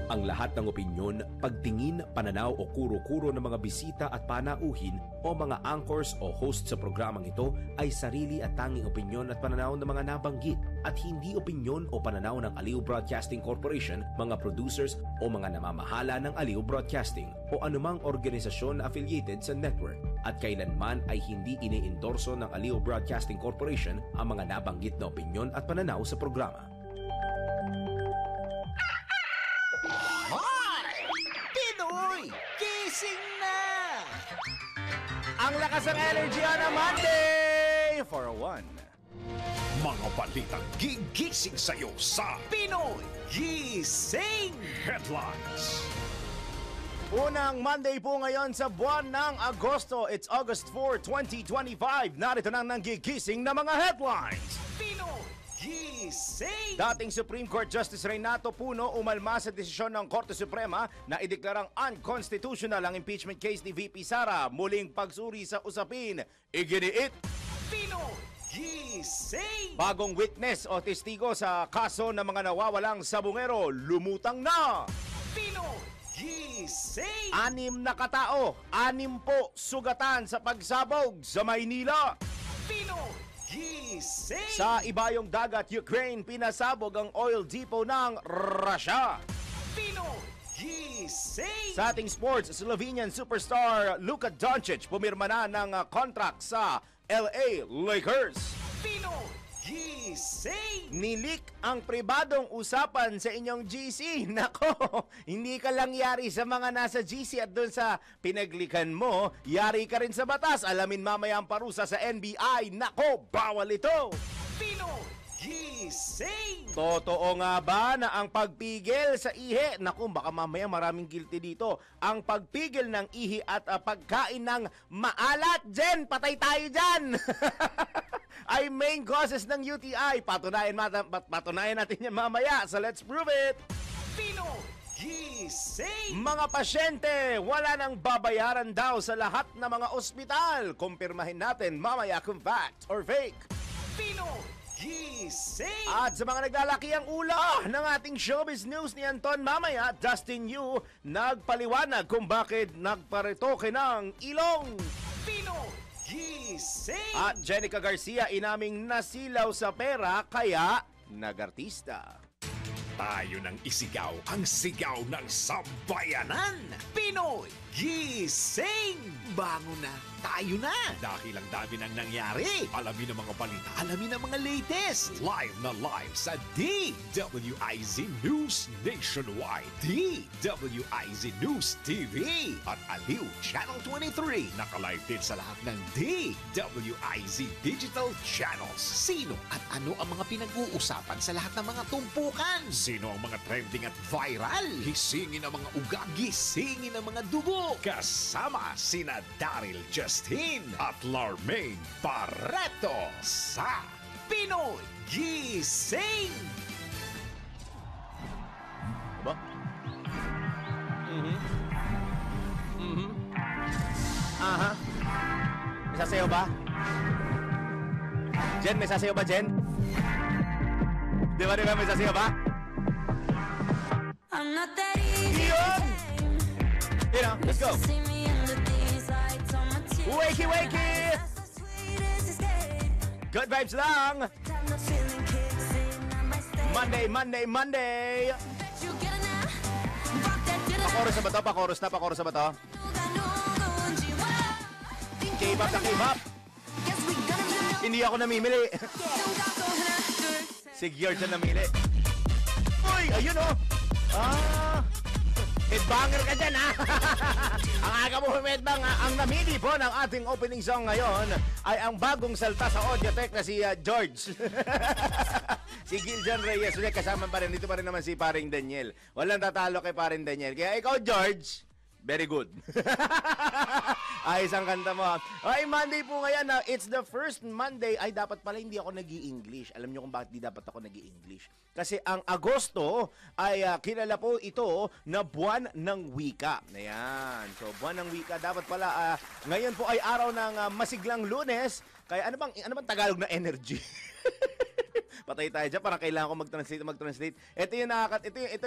Ang lahat ng opinyon, pagtingin, pananaw o kuro-kuro ng mga bisita at panauhin o mga anchors o host sa programang ito ay sarili at tanging opinyon at pananaw ng mga nabanggit at hindi opinyon o pananaw ng Aliw Broadcasting Corporation, mga producers o mga namamahala ng Aliw Broadcasting o anumang organisasyon na affiliated sa network at kailanman ay hindi iniendorso ng Aliw Broadcasting Corporation ang mga nabanggit na opinyon at pananaw sa programa. Gising na! Ang lakas ng energy on a Monday! For one. Mga balitang gigising sa'yo sa Pinoy Gising! Headlines. Unang Monday po ngayon sa buwan ng Agosto. It's August 4, 2025. Narito na ang nanggigising na mga headlines. Pinoy Gising! Dating Supreme Court Justice Renato Puno umalma sa desisyon ng Korte Suprema na ideklarang unconstitutional ang impeachment case ni VP Sara. Muling pagsuri sa usapin, iginiit. Pinoy Gising! Bagong witness o testigo sa kaso ng mga nawawalang sabungero, lumutang na. Pinoy Gising! 6 na katao, 6 po sugatan sa pagsabog sa Maynila. Pinoy Gising! Sa ibayong dagat Ukraine, pinasabog ang oil depot ng Russia. Pinoy Gising! Sa ating sports, Slovenian superstar Luka Doncic pumirma na ng contract sa LA Lakers. Pinoy Gising! Nilik ang pribadong usapan sa inyong GC. Nako, hindi ka lang yari sa mga nasa GC at doon sa pinaglikan mo, yari ka rin sa batas. Alamin mamaya ang parusa sa NBI. Nako, bawal ito. Pinoy Gising! Totoo nga ba na ang pagpigil sa ihi, naku baka mamaya maraming guilty dito, ang pagpigil ng ihi at pagkain ng maalat, Jen, patay tayo dyan, ay main causes ng UTI. Patunayan natin yan mamaya, so let's prove it. Pinoy Gising! Mga pasyente, wala nang babayaran daw sa lahat ng mga ospital. Kumpirmahin natin mamaya kung fact or fake. Pinoy Gising! At sa mga naglalaki ang ulo ng ating showbiz news ni Anton mamaya, Dustin Yu nagpaliwanag kung bakit nagparetoke ng ilong. Pinoy Gising! At Jenica Garcia inaming nasilaw sa pera kaya nagartista. Tayo nang isigaw ang sigaw ng sambayanan. Pinoy Gising! Bango na, tayo na! Dahil ang dami nang nangyari. Alamin ang mga balita, alamin ang mga latest. Live na live sa DWIZ News Nationwide, DWIZ News TV at Aliw Channel 23. Nakalive din sa lahat ng DWIZ Digital Channels. Sino at ano ang mga pinag-uusapan sa lahat ng mga tumpukan? Sino ang mga trending at viral? Hisingin ang mga uga, gisingin ang mga dugo. Kasama sina Daryl Justin at Larmaine Barreto sa Pinoy Gising! Ba? Aha. May sasayaw ba? Jen, may sasayaw ba, Jen? Di ba, may sasayaw ba? I'm not that easy. Yun! You know, let's go. Wakey, wakey! Good vibes lang! Monday! Pakoros na ba to? Pakoros na ba to? K-pop na K-pop! Hindi ako namimili. Si George na namili. Uy! Ayun oh! Headbanger ka dyan, ha? Ang aga mo humedbang, ha? Ang namili po ng ating opening song ngayon ay ang bagong salta sa Audiotech na si George. Si Giljan Reyes. Ulit, kasama pa rin. Dito pa rin naman si paring Daniel. Walang tatalo kay paring Daniel. Kaya ikaw, George, very good. Ayos ang kanta mo. Ay, Monday po ngayon. It's the first Monday. Ay, dapat pala hindi ako nag-i-English. Alam niyo kung bakit di dapat ako nag-i-English? Kasi ang Agosto ay kilala po ito na buwan ng wika. Ayan. So, buwan ng wika. Dapat pala, ngayon po ay araw ng masiglang Lunes. Kaya ano bang Tagalog na energy? Patay tayo dyan. Parang kailangan ko mag-translate. Ito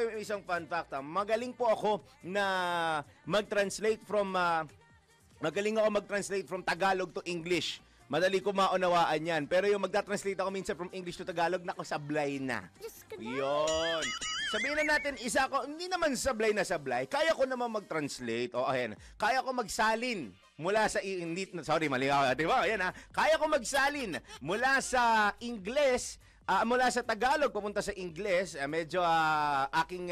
yung isang fun fact. Magaling po ako na mag-translate from Tagalog to English. Madali ko maunawaan yan. Pero yung magta-translate ako minsan from English to Tagalog, nako, sablay na. Yun. Sabihin na natin, isa ko, hindi naman sablay na sablay. Kaya ko naman mag-translate. O, ayan. Kaya ko magsalin mula sa, mali ako. Diba? Ayan ha. Kaya ko magsalin mula sa Ingles, mula sa Tagalog, papunta sa Ingles. Medyo aking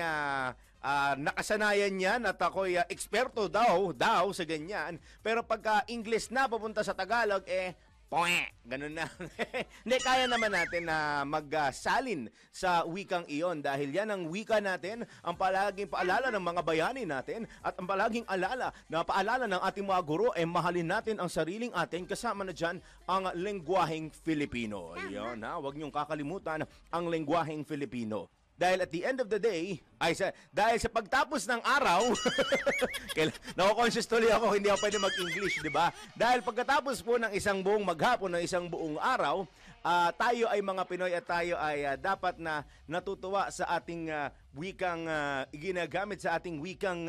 nakasanayan yan at ako'y eksperto daw sa ganyan. Pero pagka English na papunta sa Tagalog, ganun na. Hindi, kaya naman natin na magsalin sa wikang iyon dahil yan ang wika natin, ang palaging paalala ng mga bayani natin at ang palaging paalala ng ating mga guro ay mahalin natin ang sariling atin kasama na dyan ang lengguaheng Filipino. Yun ha, huwag niyong kakalimutan ang lengguaheng Filipino. Dahil at the end of the day, dahil sa pagtapos ng araw, nako-conscious tuloy ako, hindi ako pwede mag-English, di ba? Dahil pagkatapos po ng isang buong maghapon, ng isang buong araw, tayo ay mga Pinoy at tayo ay dapat na natutuwa sa ating wikang ginagamit, sa ating wikang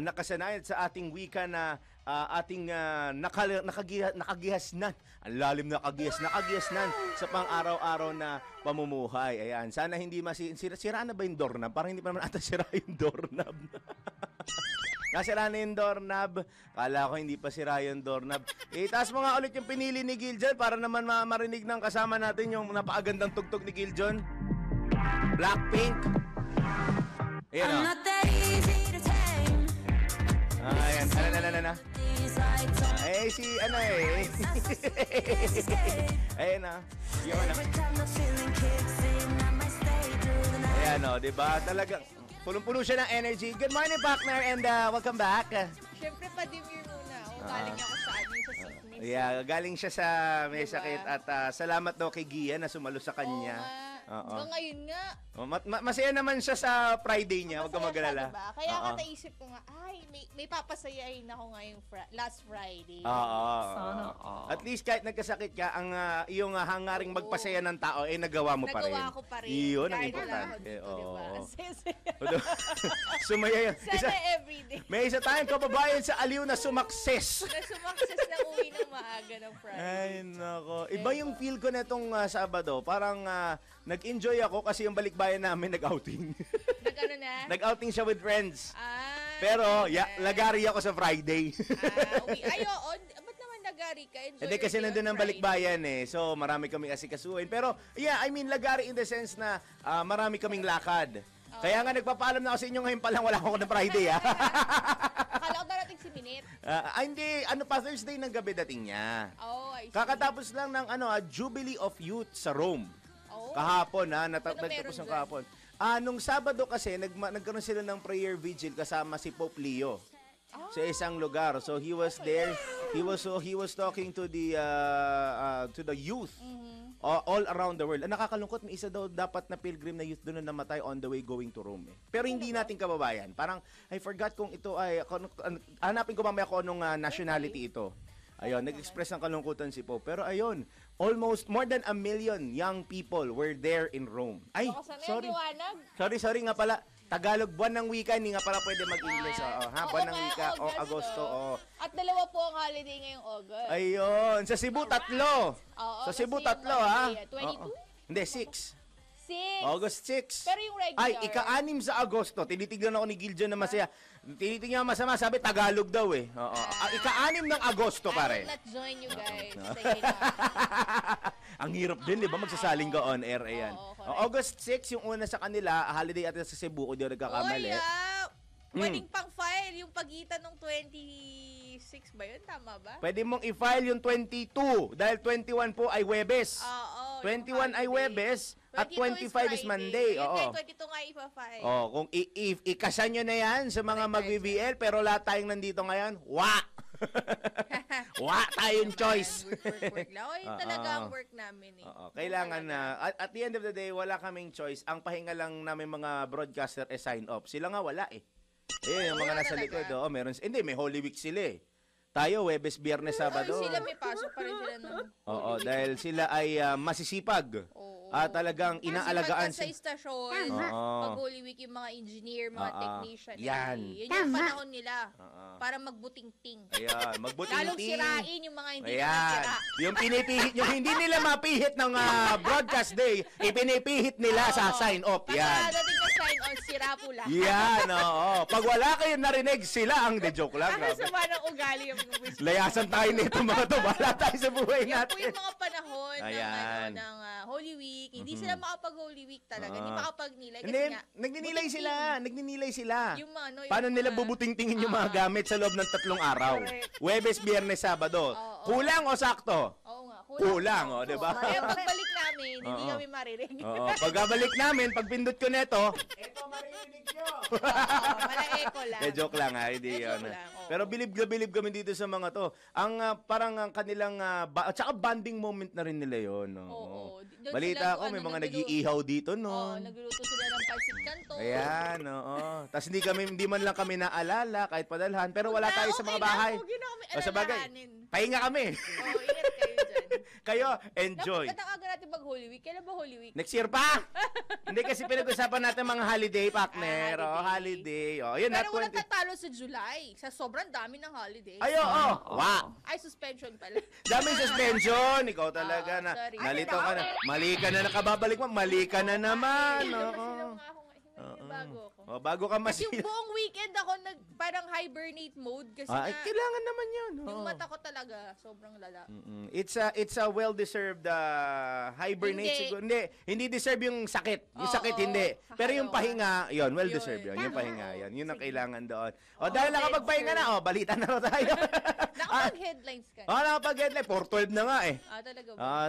nakasanayan, sa ating wika na ating nakagihasnan. Ang lalim na nakagihasnan sa pang-araw-araw na pamumuhay. Ayan, sana hindi sira na ba yung doorknob? Parang hindi pa naman ata sira yung doorknob. Nasira na yung doorknob. Kala ko hindi pa sira yung doorknob. Itaas mo nga ulit yung pinili ni Giljon para naman marinig ng kasama natin yung napakagandang tugtog ni Giljon. Blackpink. Ayan o. Ayan, na. Si Ayan na. Yun na. Ayan o, diba? Talagang punong-puno siya ng energy. Good morning, partner, and welcome back. Siyempre, pa-demure muna. Galing ako sa sickness. Yeah, galing siya sa may sakit at salamat daw kay Gia na sumalo sa kanya. Hanggang ngayon nga. Masaya naman siya sa Friday niya, huwag ka mag-alala. Diba? Kaya ka naisip ko nga, may papasayahin ako ngayong last Friday. At least kahit nagkasakit ka, ang iyong hangaring magpasaya ng tao, nagawa mo pa rin. Nagawa ko pa rin. Iyon ang Kahit importante. diba? Sumaya yun. Sana everyday. May isa tayong kababayan sa Aliw na sumakses. Na sumakses na uwi ng maaga ng Friday. Ay, nako. Iba yung feel ko netong Sabado. Parang nag-enjoy ako kasi yung balikbayan namin nag-outing. Nag-ano na? Nag-outing siya with friends. Pero, lagari ako sa Friday. ba't naman lagari ka? Enjoy Hindi kasi nandun ang balikbayan eh. So, marami kaming asikasuhin. Pero, lagari in the sense na marami kaming lakad. Kaya nga nagpapaalam na ako sa inyo ngayon pa lang, wala ako na Friday Akala ko darating si Minit. Hindi, Thursday ng gabi dating niya. I see. Kakatapos lang ng Jubilee of Youth sa Rome. Kahapon nagtapos ng kahapon. Nung Sabado kasi nagkaroon sila ng prayer vigil kasama si Pope Leo sa isang lugar. So he was there. He was talking to the youth all around the world. Nakakalungkot, may isa daw dapat na pilgrim na youth doon na namatay on the way going to Rome. Pero hindi natin kababayan. Parang I forgot kung ito ay hanapin ko mamaya kung anong nationality ito. Ayun, nag-express ng kalungkutan si Pope. Pero ayun, almost more than 1 million young people were there in Rome. Ay, sorry. Sorry nga pala. Tagalog, buwan ng wika, hindi nga pala pwede mag-English. Buwan ng wika, Agosto. At dalawa po ang holiday ngayong August. Ayun, sa Cebu, 3. Sa Cebu, 3, ha? 22? Hindi, 6. 6. August 6. Pero yung regular. Ay, ika-6 sa Agosto. Tinitignan ako ni Giljon na masaya. Tinitignan masama, sabi Tagalog daw eh. Ika-6 ng Agosto pare. I will not join you guys. Ang hirap din, di ba? Magsasaling ka on air. Ayan. August 6, yung una sa kanila, holiday at sa Cebu, kung di ako nagkakamali. Pwedeng pang-file yung pagitan ng 26 ba yun? Tama ba? Pwede mong i-file yung 22 dahil 21 po ay Webes. 21 ay Webes at 25 is Monday. Oo. 22 nga ipa-file. Kung ikasan nyo na yan sa mga mag-VBL, pero lahat tayong nandito ngayon, tayong choice. Work lang. Yun talaga ang work namin eh. Kailangan na, at the end of the day, wala kaming choice. Ang pahinga lang namin mga broadcaster is sign off. Sila nga wala eh. Yung mga nasa likod, meron. Hindi, may Holy Week sila eh. Tayo, Webes, Biyernes, Sabado. Sila may pasok pa rin sila nun. Dahil sila ay masisipag. talagang inaalagaan Kasi pagka sa istasyon, Oo. pag Holy Week yung mga engineer, mga Oo. technician, Yan. yun yung panahon nila para magbuting-ting. Ayan, magbuting Lalong sirain yung mga hindi Ayan. naman sira. Yung pinipihit, yung hindi nila mapihit ng broadcast day, ipinipihit nila sa sign off. Pagka Yan. dating na sign on, sira po lahat. Yan, oo. Pag wala kayong narinig, sila ang joke lang. Ang Grabe. sama ng ugali yung Layasan tayo nito mga to. Wala tayo sa buhay Yan po natin. yung mga panahon Ayan. ng Holy Week. Hindi sila makapag-Holy Week talaga. Hindi makapag-nilay. Kasi Hindi, nga, nagninilay buting-ting. sila. Nagninilay sila. Yung mga, ano, yung Paano nila mga- bubuting-tingin yung mga gamit sa loob ng 3 araw? Correct. Huwebes, Biyernes, Sabado. Oo. Kulang o sakto? Oo nga. Kulang, oh, di ba? Kaya pagbalik namin, hindi Oo. kami maririnig. Oo, pagkabalik namin, pag pindot ko neto, Wala echo lang. joke lang ha, hindi Eh, yun. joke lang, oo. Pero bilib kami dito sa mga to. Ang parang ang kanilang, at saka bonding moment na rin nila yun. No? Oo. Doon Balita sila, ko, may mga nagluluto. nag-iihaw dito, Oo, no? nagluluto sila ng pansit canton. Ayan, oo. Tapos hindi man lang kami naalala kahit padalhan, pero wala Na, tayo sa okay mga lang, bahay. huwag yun na kami O sa bagay, alalahanin. pahinga kami. Oo, ingat kayo dyan. Kayo, enjoy. Katakaga natin mag Holy Week. Kailan ba Holy Week? Next year pa? Hindi kasi pinag-usapan natin mga holiday, partner. Ah, Oh, holiday. Oh, yun na, Pero walang 20. tatalo sa July. Sa sobrang dami ng holiday. Ay, oo. Wow. Ay, suspension pala. Daming suspension. Ikaw talaga na. sorry. Nalito ka na. Mali ka na nakababalik mo. Mali ka na naman. Ay, Oo. masilaw nga ako ngayon. Bago ako. Oh, bago ka Kasi yung masila. buong weekend ako parang hibernate mode kasi Ah, nga, kailangan naman yun. yung Oo. mata ko talaga sobrang lala. Mm-mm. It's a well-deserved hibernate Hindi. siguro. Hindi deserve yung sakit. Yung Oo, sakit hindi. Pero yung kakaloka. pahinga, yun, well-deserved yun. Yun. Yung Tama. pahinga, yun. Yun ang Sige. kailangan doon. O, Oo, dahil nakapagpahinga sure. na, balita na raw tayo. Nakapag-headlines ka. Nakapag-headline. 412 na nga eh. Talaga ba?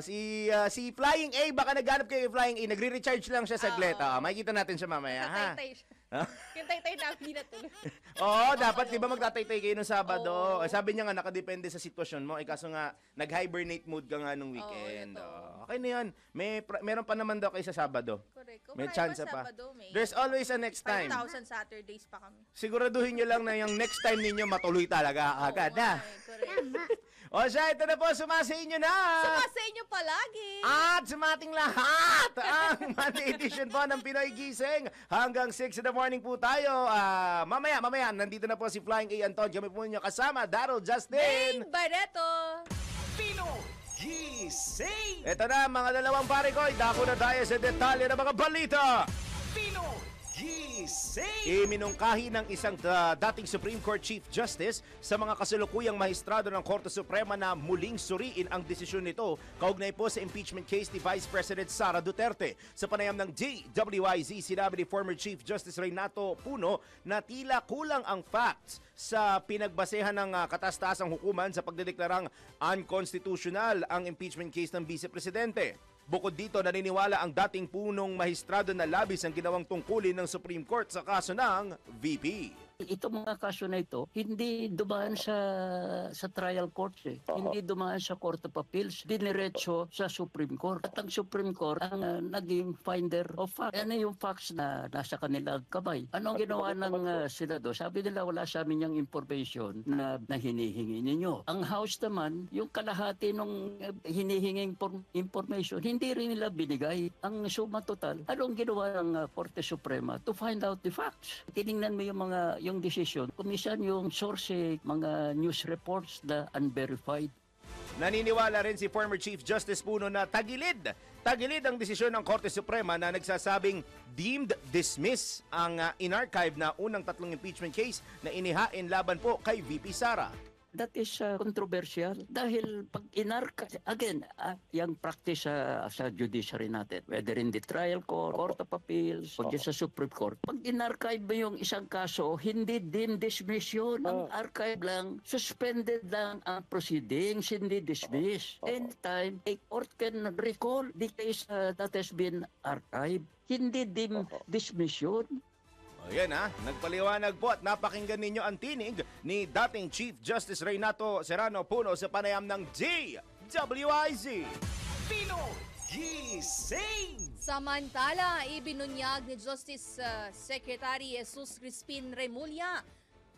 Si Flying A, baka naghanap kayo kay Flying A. Nagre-recharge lang siya saglit. Oo. Makikita natin siya mamaya, ha? Tatay siya. Ha? Yung tay-tay namin hindi natuloy. Oo, dapat 'di ba magtataytay kayo ng Sabado. Oo. Sabi niya nga nakadepende sa sitwasyon mo. Kaso nga nag-hibernate mode ka nga nung weekend. ito. Okay na 'yan. Meron pa naman daw kayo sa Sabado. Correct. Kung May marami chance pa pa. Sabado, may There's always a next time. 5,000 Saturdays pa kami. Siguraduhin niyo lang na yung next time ninyo matuloy talaga agad na. Correct. O siya, ito na po, sumasa inyo na. Saka sa inyo palagi. At sa ating lahat, ang Monday edition po ng Pinoy Gising. Hanggang 6 in the morning po tayo. Mamaya, nandito na po si Flying A. Anton. Kami po ninyo kasama, Daryl, Justin. Bing Barreto. Pinoy Gising! Ito na, mga dalawang pare ko. Dako na tayo sa detalye ng mga balita. Pinoy Gising! Iminungkahi ng isang dating Supreme Court Chief Justice sa mga kasalukuyang mahistrado ng Korte Suprema na muling suriin ang desisyon nito kaugnay po sa impeachment case ni Vice President Sara Duterte. Sa panayam ng DWIZ, sinabi ni former Chief Justice Renato Puno na tila kulang ang facts sa pinagbasehan ng katas-tasang hukuman sa pagdedeklarang unconstitutional ang impeachment case ng Vice Presidente. Bukod dito, naniniwala ang dating punong mahistrado na labis ang ginawang tungkulin ng Supreme Court sa kaso ng VP. Itong mga kaso na ito, hindi dumaan sa trial court eh. Hindi dumaan sa Court of Appeals, diniretso sa Supreme Court. At ang Supreme Court ang naging finder of fact. Ano yung facts na nasa kanilang kamay? Ano ang ginawa ng Senado? Sabi nila wala sa amin yung information na hinihingi ninyo. Ang House naman, yung kalahati ng hinihinging information, hindi rin nila binigay. Ang suma total, anong ginawa ng Korte Suprema to find out the facts? Tiningnan mo yung decision. Kumisan yung source, mga news reports na unverified. Naniniwala rin si former Chief Justice Puno na tagilid ang desisyon ng Korte Suprema na nagsasabing deemed dismiss ang in-archive na unang 3 impeachment case na inihain laban po kay VP Sara. That is controversial dahil pag inarchive, again, yung practice sa judiciary natin, whether in the trial court, Court of Appeals, o sa Supreme Court, pag inarchive mo yung isang kaso, hindi din dismiss yun. Ang archive lang, suspended lang ang proceedings, hindi dismiss. Anytime, a court can recall the case that has been archived. Hindi din dismiss yun. Ayan nagpaliwanag po at napakinggan ninyo ang tinig ni dating Chief Justice Renato Serrano Puno sa panayam ng DWIZ. Pinoy Gising! Samantala, ibinunyag ni Justice Secretary Jesus Crispin Remulla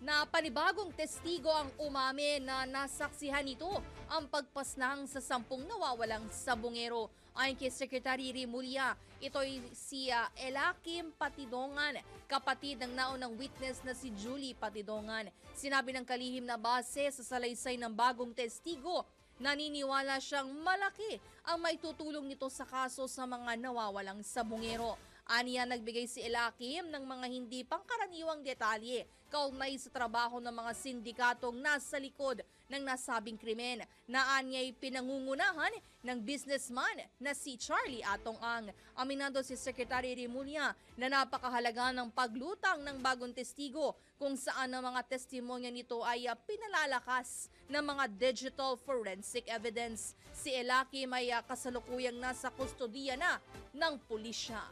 na panibagong testigo ang umame na nasaksihan nito ang pagpaslang sa 10 nawawalang sabungero. Ayon kay Secretary Remulla, ito'y si Elakim Patidongan, kapatid ng naunang witness na si Julie Patidongan. Sinabi ng kalihim na base sa salaysay ng bagong testigo, naniniwala siyang malaki ang maitutulong nito sa kaso sa mga nawawalang sabungero. Aniya, nagbigay si Elakim ng mga hindi pangkaraniwang detalye kaugnay sa trabaho ng mga sindikatong nasa likod ng nasabing krimen na anya'y pinangungunahan ng businessman na si Charlie Atong Ang. Aminado si Secretary Remulla na napakahalaga ng paglutang ng bagong testigo kung saan ang mga testimonya nito ay pinalalakas ng mga digital forensic evidence. Si Elakim ay kasalukuyang nasa kustodiya na ng pulisya.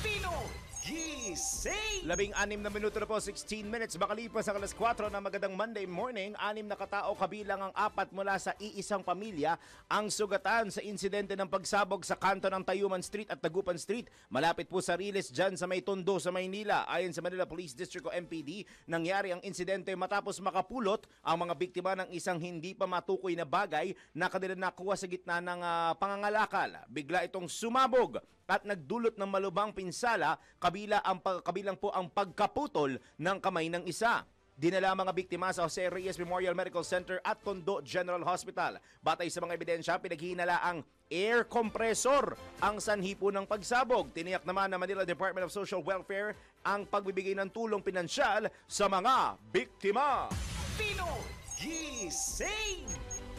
Pinoy Gising! 16 na minuto na po, 16 minutes. Makalipas ang alas 4 na magandang Monday morning, 6 na katao kabilang ang 4 mula sa iisang pamilya ang sugatan sa insidente ng pagsabog sa kanto ng Tayuman Street at Tagupan Street. Malapit po sa Riles dyan sa may Tondo sa Maynila. Ayon sa Manila Police District o MPD, nangyari ang insidente matapos makapulot ang mga biktima ng isang hindi pa matukoy na bagay na kanilang nakuha sa gitna ng pangangalakal. Bigla itong sumabog at nagdulot ng malubhang pinsala kabilang po ang pagkaputol ng kamay ng isa. Dinala ang mga biktima sa Jose Reyes Memorial Medical Center at Tondo General Hospital. Batay sa mga ebidensya, pinaghihinala ang air compressor ang sanhi po ng pagsabog. Tiniyak naman ng Manila Department of Social Welfare ang pagbibigay ng tulong pinansyal sa mga biktima. Pinoy Gising!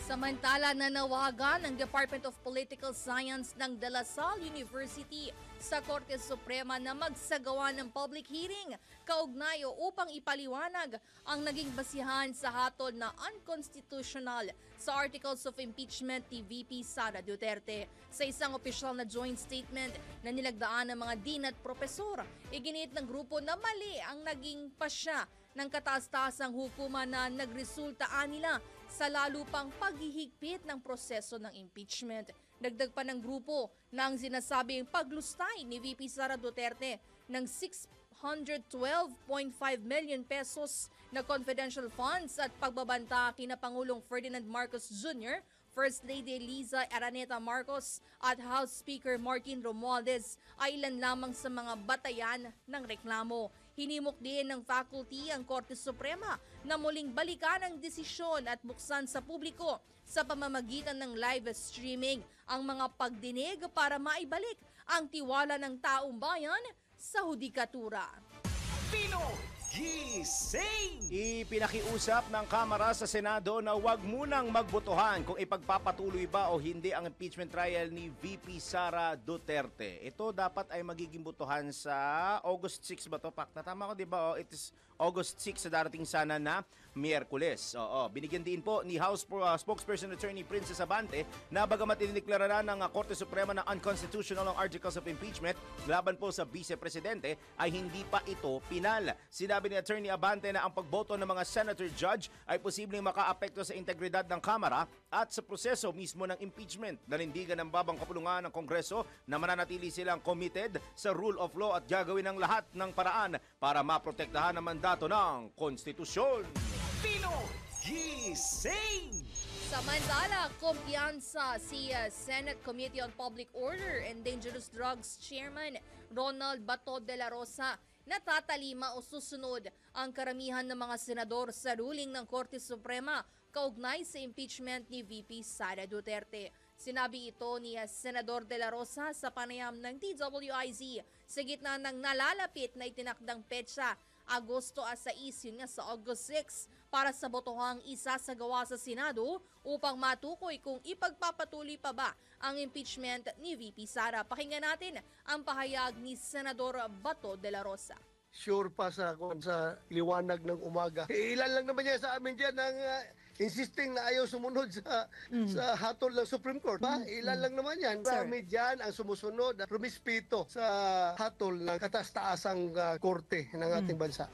Samantala, nanawagan ng Department of Political Science ng De La Salle University sa Korte Suprema na magsagawa ng public hearing kaugnay o upang ipaliwanag ang naging basihan sa hatol na unconstitutional sa Articles of Impeachment ni VP Sara Duterte. Sa isang opisyal na joint statement na nilagdaan ng mga dean at propesor, iginiit ng grupo na mali ang naging pasya ng kataas-taasang hukuman na nagresulta nila sa lalo pang paghihigpit ng proseso ng impeachment. Dagdag pa ng grupo na ang sinasabing paglustay ni VP Sara Duterte ng 612.5 million pesos na confidential funds at pagbabanta kina Pangulong Ferdinand Marcos Jr., First Lady Liza Araneta Marcos at House Speaker Martin Romualdez ay ilan lamang sa mga batayan ng reklamo. Hinimok din ng faculty ang Korte Suprema na muling balikan ang desisyon at buksan sa publiko sa pamamagitan ng live streaming ang mga pagdinig para maibalik ang tiwala ng taong bayan sa hudikatura. Pinoy Gising! Ipinakiusap ng Kamara sa Senado na huwag munang magbotohan kung ipagpapatuloy ba o hindi ang impeachment trial ni VP Sara Duterte. Ito dapat ay magiging botohan sa August 6 ba to? Pak, natama ko di ba? It is August 6 sa darating sana na Miyerkules. Binigyan din po ni House Spokesperson Attorney Princess Abante na bagamat inineklara na ng Korte Suprema na unconstitutional ang Articles of Impeachment laban po sa Vice Presidente ay hindi pa ito pinal. Sinabi ni Attorney Abante na ang pagboto ng mga senator judge ay posibleng makaapekto sa integridad ng Kamara at sa proseso mismo ng impeachment. Nanindigan ng babang kapulungan ng Kongreso na mananatili silang committed sa rule of law at gagawin ang lahat ng paraan para maprotektahan ang mandato ng konstitusyon. Pinoy Gising! Samantala, kumpiyansa si Senate Committee on Public Order and Dangerous Drugs Chairman Ronald Bato de la Rosa na tatalima o susunod ang karamihan ng mga senador sa ruling ng Korte Suprema kaugnay sa impeachment ni VP Sara Duterte. Sinabi ito ni Senador de la Rosa sa panayam ng DWIZ sa gitna ng nalalapit na itinakdang petsa Agosto 6, yun nga sa August 6 para sa botohang isasagawa sa Senado upang matukoy kung ipagpapatuloy pa ba ang impeachment ni VP Sara. Pakinggan natin ang pahayag ni Senador Bato de la Rosa. Sure pa sa liwanag ng umaga. Ilan lang naman niya sa amin dyan ang insisting na ayaw sumunod sa hatol ng Supreme Court. Ilan lang naman yan. Marami dyan ang sumusunod at rumispito sa hatol ng kataas-taasang korte ng ating bansa.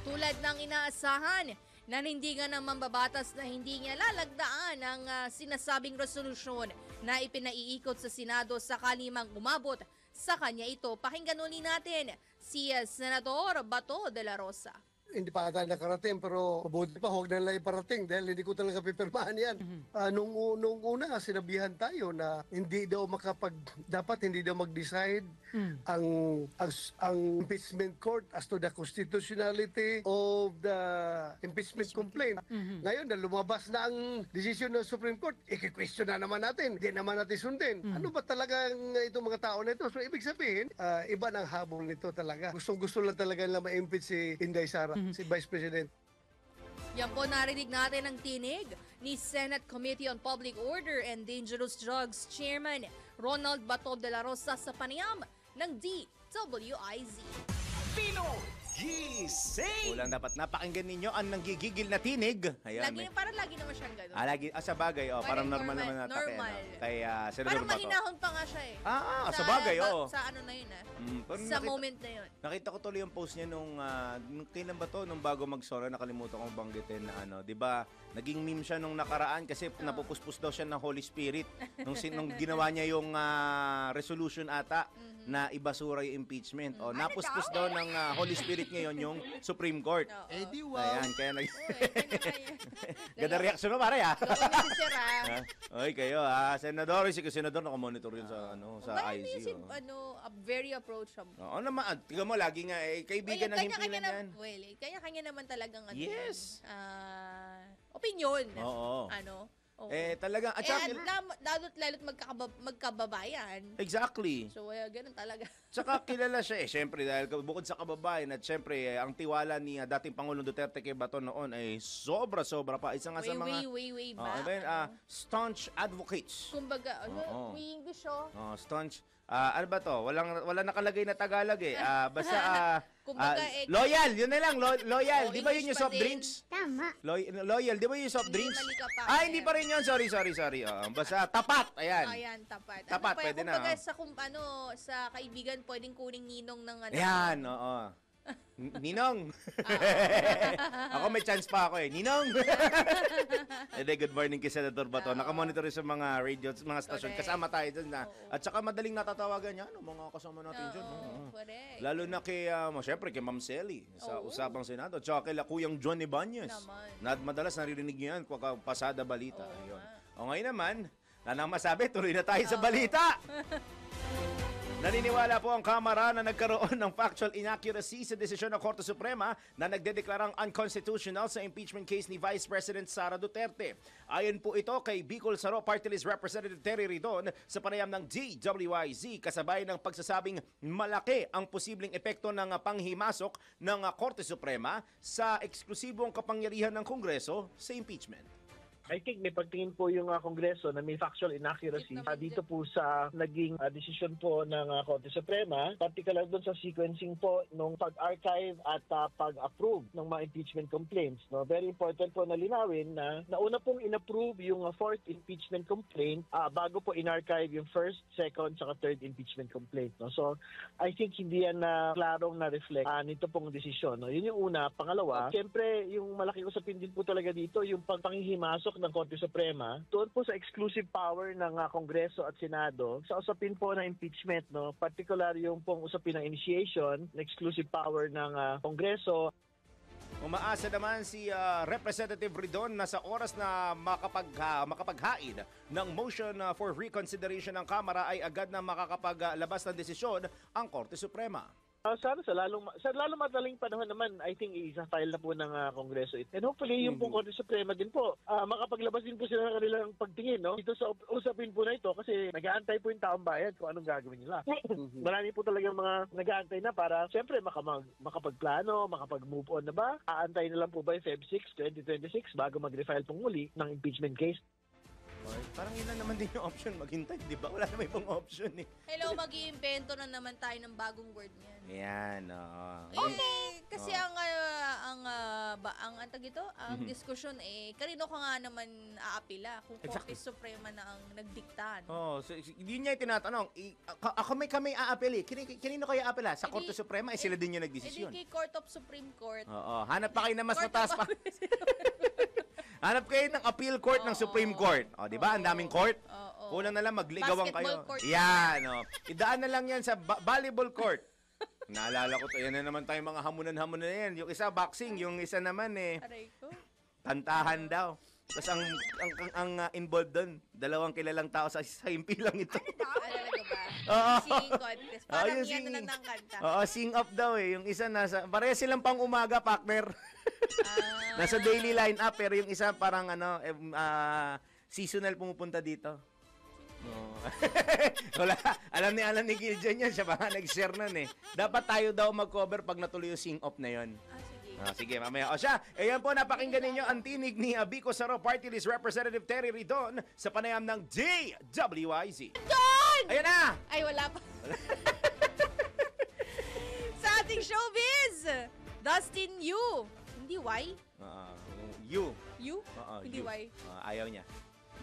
Tulad ng inaasahan, nanindigan ng mambabatas na hindi niya lalagdaan ang sinasabing resolusyon na ipinaiikot sa Senado sakali mang umabot sa kanya ito. Pakinggan ulit natin si Senador Bato de la Rosa. hindi pa tayo nakarating, pero mabuti pa, huwag na lang iparating dahil hindi ko talaga pipirmahan yan. Nung una, sinabihan tayo na dapat hindi daw mag-decide ang impeachment court as to the constitutionality of the impeachment complaint. Ngayon, na lumabas na ang desisyon ng Supreme Court, i-question na naman natin. Hindi naman natin sundin. Ano ba talagang itong mga tao na ito? So, ibig sabihin, iba ng habol nito talaga. Gustong-gusto lang talaga nila ma-impeach si Inday Sara, si Vice President. Yan po, narinig natin ang tinig ni Senate Committee on Public Order and Dangerous Drugs Chairman Ronald Bato de la Rosa sa panayam ng DWIZ. Pinoy Gising! Kulang dapat napakinggan ninyo ang nanggigigil na tinig. Ayan, Parang lagi naman siyang gano'n. sa bagay, parang normal naman nata normal. kay Senador Parang Bato. mahinahon pa nga siya eh. Sa bagay, oo. Sa ano na yun Pero sa moment na yun. Nakita ko tuloy yung post niya nung kailan ba to? Nung bago mag-sora, nakalimutan kong banggitin na 'di ba? Naging meme siya nung nakaraan kasi napupuspos daw siya ng Holy Spirit nung ginawa niya yung resolution ata na ibasura yung impeachment. Napuspos daw ng Holy Spirit ngayon yung Supreme Court. Di wow. Ayan, kaya ganda reaction mo pare Oy, kayo senador, si senador nakamonitor yun sa sa IC. Very approachable. Oo naman, tingnan mo lagi nga kaibigan ng himpilan yan. Kanya-kanya naman talagang Yes. opinion. Oo. Oo. Talagang lalo't magkababayan. Exactly. So, ganun talaga. Tsaka kilala siya syempre dahil bukod sa kababayan at syempre ang tiwala ni dating Pangulong Duterte kay Bato noon ay sobra-sobra pa. Isa nga sa mga way back. staunch advocates. Kumbaga, may English Staunch. Ano ba to? Walang nakalagay na Tagalog eh. Basta Kumbaga, loyal, yun na lang, loyal. Di ba yun yung English soft pa din. drinks? Tama. Loyal, di ba yung soft drinks? Mali ka pa. Hindi pa rin yun. Sorry. Basta tapat, ayan. Ayan, tapat. Tapat, pwede na. Kumbaga, sa kaibigan, pwedeng kuning ninong ng Ayan, oo. Ninong. Ako may chance pa ako eh. Ninong. Good morning kay Senator Bato. Nakamonitor rin sa mga radio, mga stasyon. Correct. Kasama tayo dun na. At saka madaling natatawagan niya. Mga kasama natin dyan. Correct. Lalo na kay, syempre kay Ma'am Selly sa Usapang Senado. At saka kay Kuyang John Ibanez. Madalas naririnig niyo yan kung pasada balita. Ayun. Ngayon naman, nang masabi, tuloy na tayo sa balita. Naniniwala po ang Kamara na nagkaroon ng factual inaccuracy sa desisyon ng Korte Suprema na nagdedeklarang unconstitutional sa impeachment case ni Vice President Sara Duterte. Ayon po ito kay Bicol Saro Party List Representative Terry Ridon sa panayam ng DWIZ kasabay ng pagsasabing malaki ang posibleng epekto ng panghimasok ng Korte Suprema sa eksklusibong kapangyarihan ng Kongreso sa impeachment. I think may pagtingin po yung Kongreso na may factual inaccuracy dito po sa naging desisyon po ng Korte Suprema, particular doon sa sequencing po nung pag-archive at pag-approve ng mga impeachment complaints. No? Very important po na linawin na nauna pong in-approve yung fourth impeachment complaint bago po in-archive yung first, second, saka third impeachment complaint. No? So, I think hindi yan klarong na-reflect nito pong desisyon. No? Yun yung una. Pangalawa, siyempre yung malaking usapin din po talaga dito, yung panghihimasok ng Korte Suprema doon po sa exclusive power ng Kongreso at Senado sa usapin po ng impeachment, no, particular yung pong usapin ng initiation, ng exclusive power ng Kongreso. Umaasa naman si Representative Ridon na sa oras na makapaghain ng motion for reconsideration ng Kamara ay agad na makakapaglabas ng desisyon ang Korte Suprema. Sana sa lalong madaling panahon naman, I think isa-file na po ng Kongreso. And hopefully yung pong Korte Suprema din po, makapaglabas din po sila ng kanilang pagtingin dito sa usapin po na ito kasi nag-aantay po yung taong bayan kung anong gagawin nila. Marami po talagang mga nag-aantay na para siyempre makapagplano, makapag-move on na ba? Aantay na lang po ba yung Feb 6, 2026 bago mag-refile pong muli ng impeachment case? Parang yun lang naman din yung option, maghintay, di ba? Wala naman ibang option eh. Hello, mag-iimbento na naman tayo ng bagong word niyan. Yan, oo. Kasi ang diskusyon kanino ka nga naman aapila kung Korte Suprema na ang nagdikta. No? So, yun niya yung tinatanong. Ako kami aapili. Kanino kayo aapila? Sa Korte Suprema, sila din yung nagdesisyon. Hindi kay Court of Supreme Court. Oo, hanap pa kayo na mas mataas pa. Hanap kayo ng appeal court ng Supreme Court. O, di ba? Ang daming court. Kulang na lang magligawan kayo. Basketball court. Yan, o. Idaan na lang yan sa volleyball court. Naalala ko to, yan na naman tayong mga hamunan-hamunan na yan. Yung isa boxing, yung isa naman Aray ko. kantahan daw. Tapos ang involved doon, dalawang kilalang tao sa himpi lang ito. Talaga ba? Oo. Singing contest. Parang yung yan singing. na ng kanta. Oo, sing up daw eh. Yung isa pareha silang pang umaga partner. Nasa daily line-up, pero yung isa parang seasonal pumupunta dito. Oh. Wala. Alam ni Giljan yan. Siya pa nga nag-share nun eh. Dapat tayo daw mag-cover pag natuloy yung sing-off na yon. Sige. Sige, mamaya. O siya, ayan po, napakinggan ninyo ang tinig ni Biko Saro, Party List Representative Terry Ridon sa panayam ng DWIZ. Don! Ayan na! Ay, wala pa. Sa ating showbiz, Dustin Yu. Hindi Y? You. You? Hindi you. Y. Ayaw niya.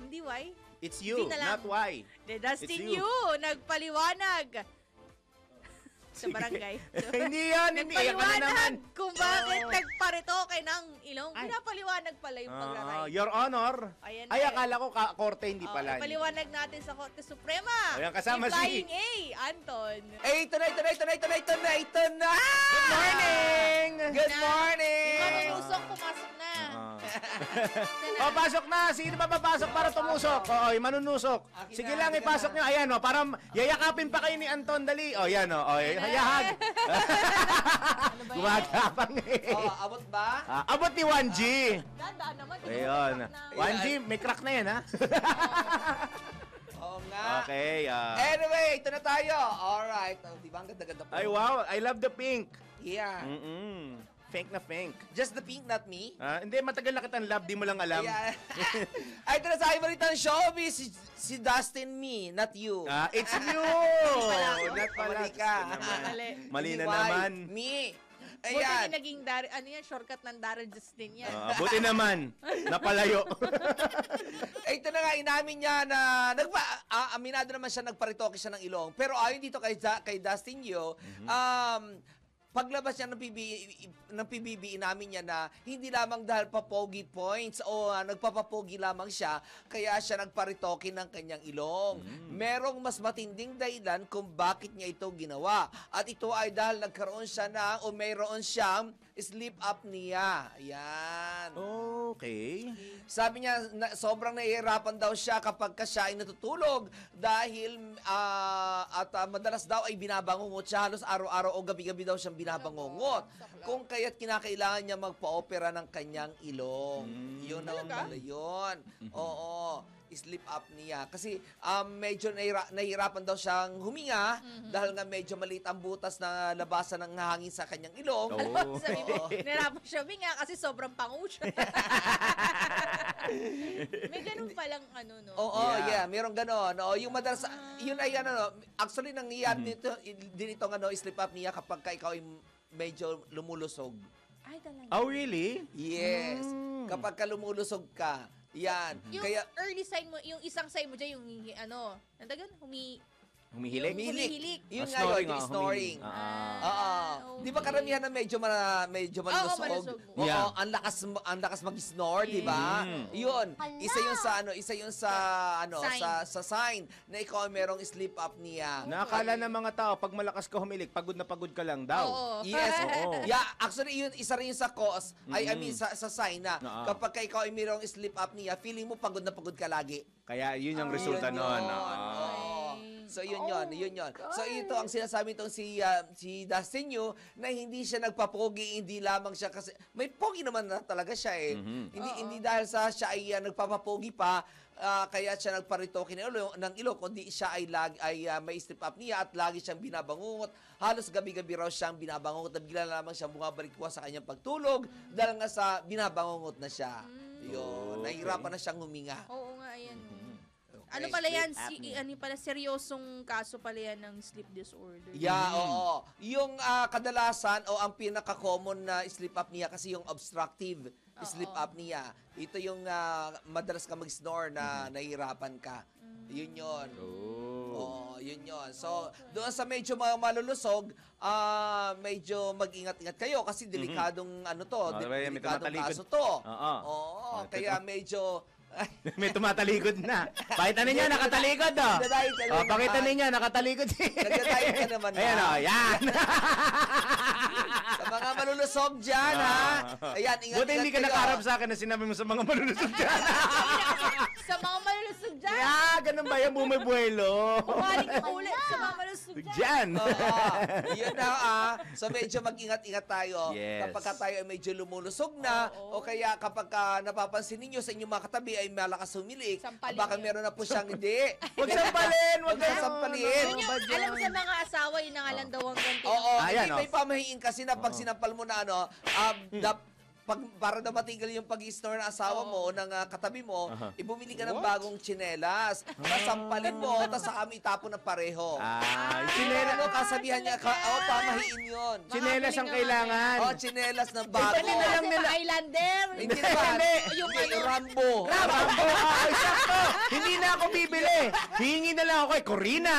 Hindi Y? It's you, Hindi na lang. not why. Dustin It's you. Yu, nagpaliwanag sa barangay. Hindi yan, hindi. Ayan ka na naman. Nagpaliwanag kung bakit nagparitoke ng ilong. Pinapaliwanag pala yung pagraray. Your Honor. Ayan Ay, na. akala ko korte, hindi pala. Ipaliwanag natin sa Korte Suprema. Ayan, kasama si si- Flying A, Anton. Ito na! Good morning! Good morning! Yung manunusok, pumasok na. O, pasok na! Sino ba papasok para tumusok? Oo, yung manunusok. Sige lang, ipasok nyo. Ayan, o, para yayakapin pa kayo ni Anton. Dali. O, yan, o. Hayahag. Gumagapang eh. abot ba? Abot ni 1G. Daan naman. Ayun. 1G, may crack na yan, ha? Oo nga. Okay. Anyway, ito na tayo. Alright. Di ba ang ganda-ganda po? Ay, wow. I love the pink. Yeah. Fink na fink. Just the pink, not me. Hindi, matagal na kitang love. Di mo lang alam. Yeah. Ay, ito na sa aking balitang showbiz. Si Dustin me, not you. It's you! Not pala. Mali ka. Mali na Why? naman. Me. Buti Ayan. naging, shortcut ng Daryl Justin yan. Buti naman. Napalayo. Ito na nga, inamin niya na, aminado naman siya, nagparitoke siya ng ilong. Pero ayon dito kay Dustin Yu, paglabas niya ng PBB, inamin niya na hindi lamang dahil papogi points o nagpapapogi lamang siya, kaya siya nagparitoke ng kanyang ilong. Merong mas matinding dahilan kung bakit niya ito ginawa. At ito ay dahil nagkaroon siya mayroon siyang sleep apnea. Ayan. Okay. Sabi niya, sobrang nahihirapan daw siya kapag siya ay natutulog dahil madalas daw ay binabangungot siya. Halos araw-araw o gabi-gabi daw siyang binabangungot. Kung kaya't kinakailangan niya magpa-opera ng kanyang ilong. Yun naman pala yun. Oo. Sleep apnea. Kasi medyo nahihirapan daw siyang huminga dahil nga medyo maliit ang butas na labasan ng hangin sa kanyang ilong. Sabi mo, nahirapan siya huminga kasi sobrang pangu siya. May ganun palang no? Oo, yeah, merong ganon. Yung madalas, yun ay actually nangyayari din itong sleep apnea kapag ikaw ay medyo lumulusog. Ay, talaga. Oh, really? Yes. Kapag ka lumulusog ka, yan. Yung Kaya, early sign mo, yung isang sign mo dyan, yung nandagan, Humihilik? Humihilik. Yun nga Snoring, yun, yung snoring. Okay. Di ba karamihan na medyo malusog? malusog. Oo, Yeah. ang lakas mag-snore, di ba? Yun. Isa yun sa Sign. sa sign na ikaw ay merong sleep apnea. Nakakala ng mga tao, pag malakas ka humilik, pagod na pagod ka lang daw. Oo. Yes. Oo. Yeah, actually yun isa rin yun sa cause, I mean sa sign na kapag ikaw ay merong sleep apnea, feeling mo pagod na pagod ka lagi. Kaya yun yung resulta Yun nun. yun. So yun yun. So ito ang sinasabi itong si Dustin Yu na hindi siya nagpapogi, hindi lamang siya kasi may pogi naman na talaga siya eh. Hindi dahil sa siya ay nagpapapogi pa kaya siya nagparitoke ng ilong kundi siya ay may sleep apnea at lagi siyang binabangungot. Halos gabi-gabi raw siyang binabangungot at bigla lamang siyang bumabalik sa kanyang pagtulog dahil nga sa binabangungot na siya. Yun, nahihirapan na siyang huminga. Oo nga, ayan. Okay, Ano pala yan? sleep Seryosong kaso pala yan ng sleep disorder. Yeah, oo. Yung kadalasan o ang pinaka-common na sleep apnea kasi yung obstructive sleep apnea. Ito yung madalas ka mag-snore na nahihirapan ka. Yun yun. Oo, yun yun. So, doon sa medyo malulusog, medyo mag-ingat-ingat kayo kasi delikadong delikadong may kaso tumatalikod. to. Oo. Oo, kaya medyo May tumatalikod na. Pakita ninyo, nakatalikod, oh. Nagdadayag ka Oh, naman. pakita ninyo, nakatalikod. Nagdadayag ka naman, Ayan, ha? oh, yan. Sa mga malulusog dyan, ha? Ayan, ingat-ingat Buti hindi ka kayo. nakaharap sa akin na sinabi mo sa mga malulusog dyan. Sa mga malulusog dyan. Yeah, ganun ba yung bumibuelo? Balik ka ulit sa mga malulusog dyan. Diyan. Oo. Yun na, So medyo mag-ingat-ingat tayo. Yes. Kapag tayo ay medyo lumulusog na, o kaya kapag napapansin ninyo sa inyong mga katabi ay malakas humilik, Sampalin baka niyo. meron na po siyang hindi. Huwag sampalin, huwag Huwag kang sampalin. Yun yung, alam mo sa mga asawa, yun ang alam daw ang ganti. Oo, Ayan, hindi may pamahiin kasi na pag sinampal mo na para na matigil yung pag-store ng asawa mo o ng katabi mo, ibumili ka ng bagong tsinelas. Tapos sampalin mo, tapos saka mo itapon ng pareho. yung Tsinelas, kasabihan niya, pamahiin yun. Tsinelas ang kailangan. Tsinelas na bago. Pwede na lang Kasi nila. Highlander. Hindi naman. Hindi. Yung Hindi, ano. Rambo. Rambo! Sakto! Hindi na ako bibili. Hihingi na lang ako kay Corina.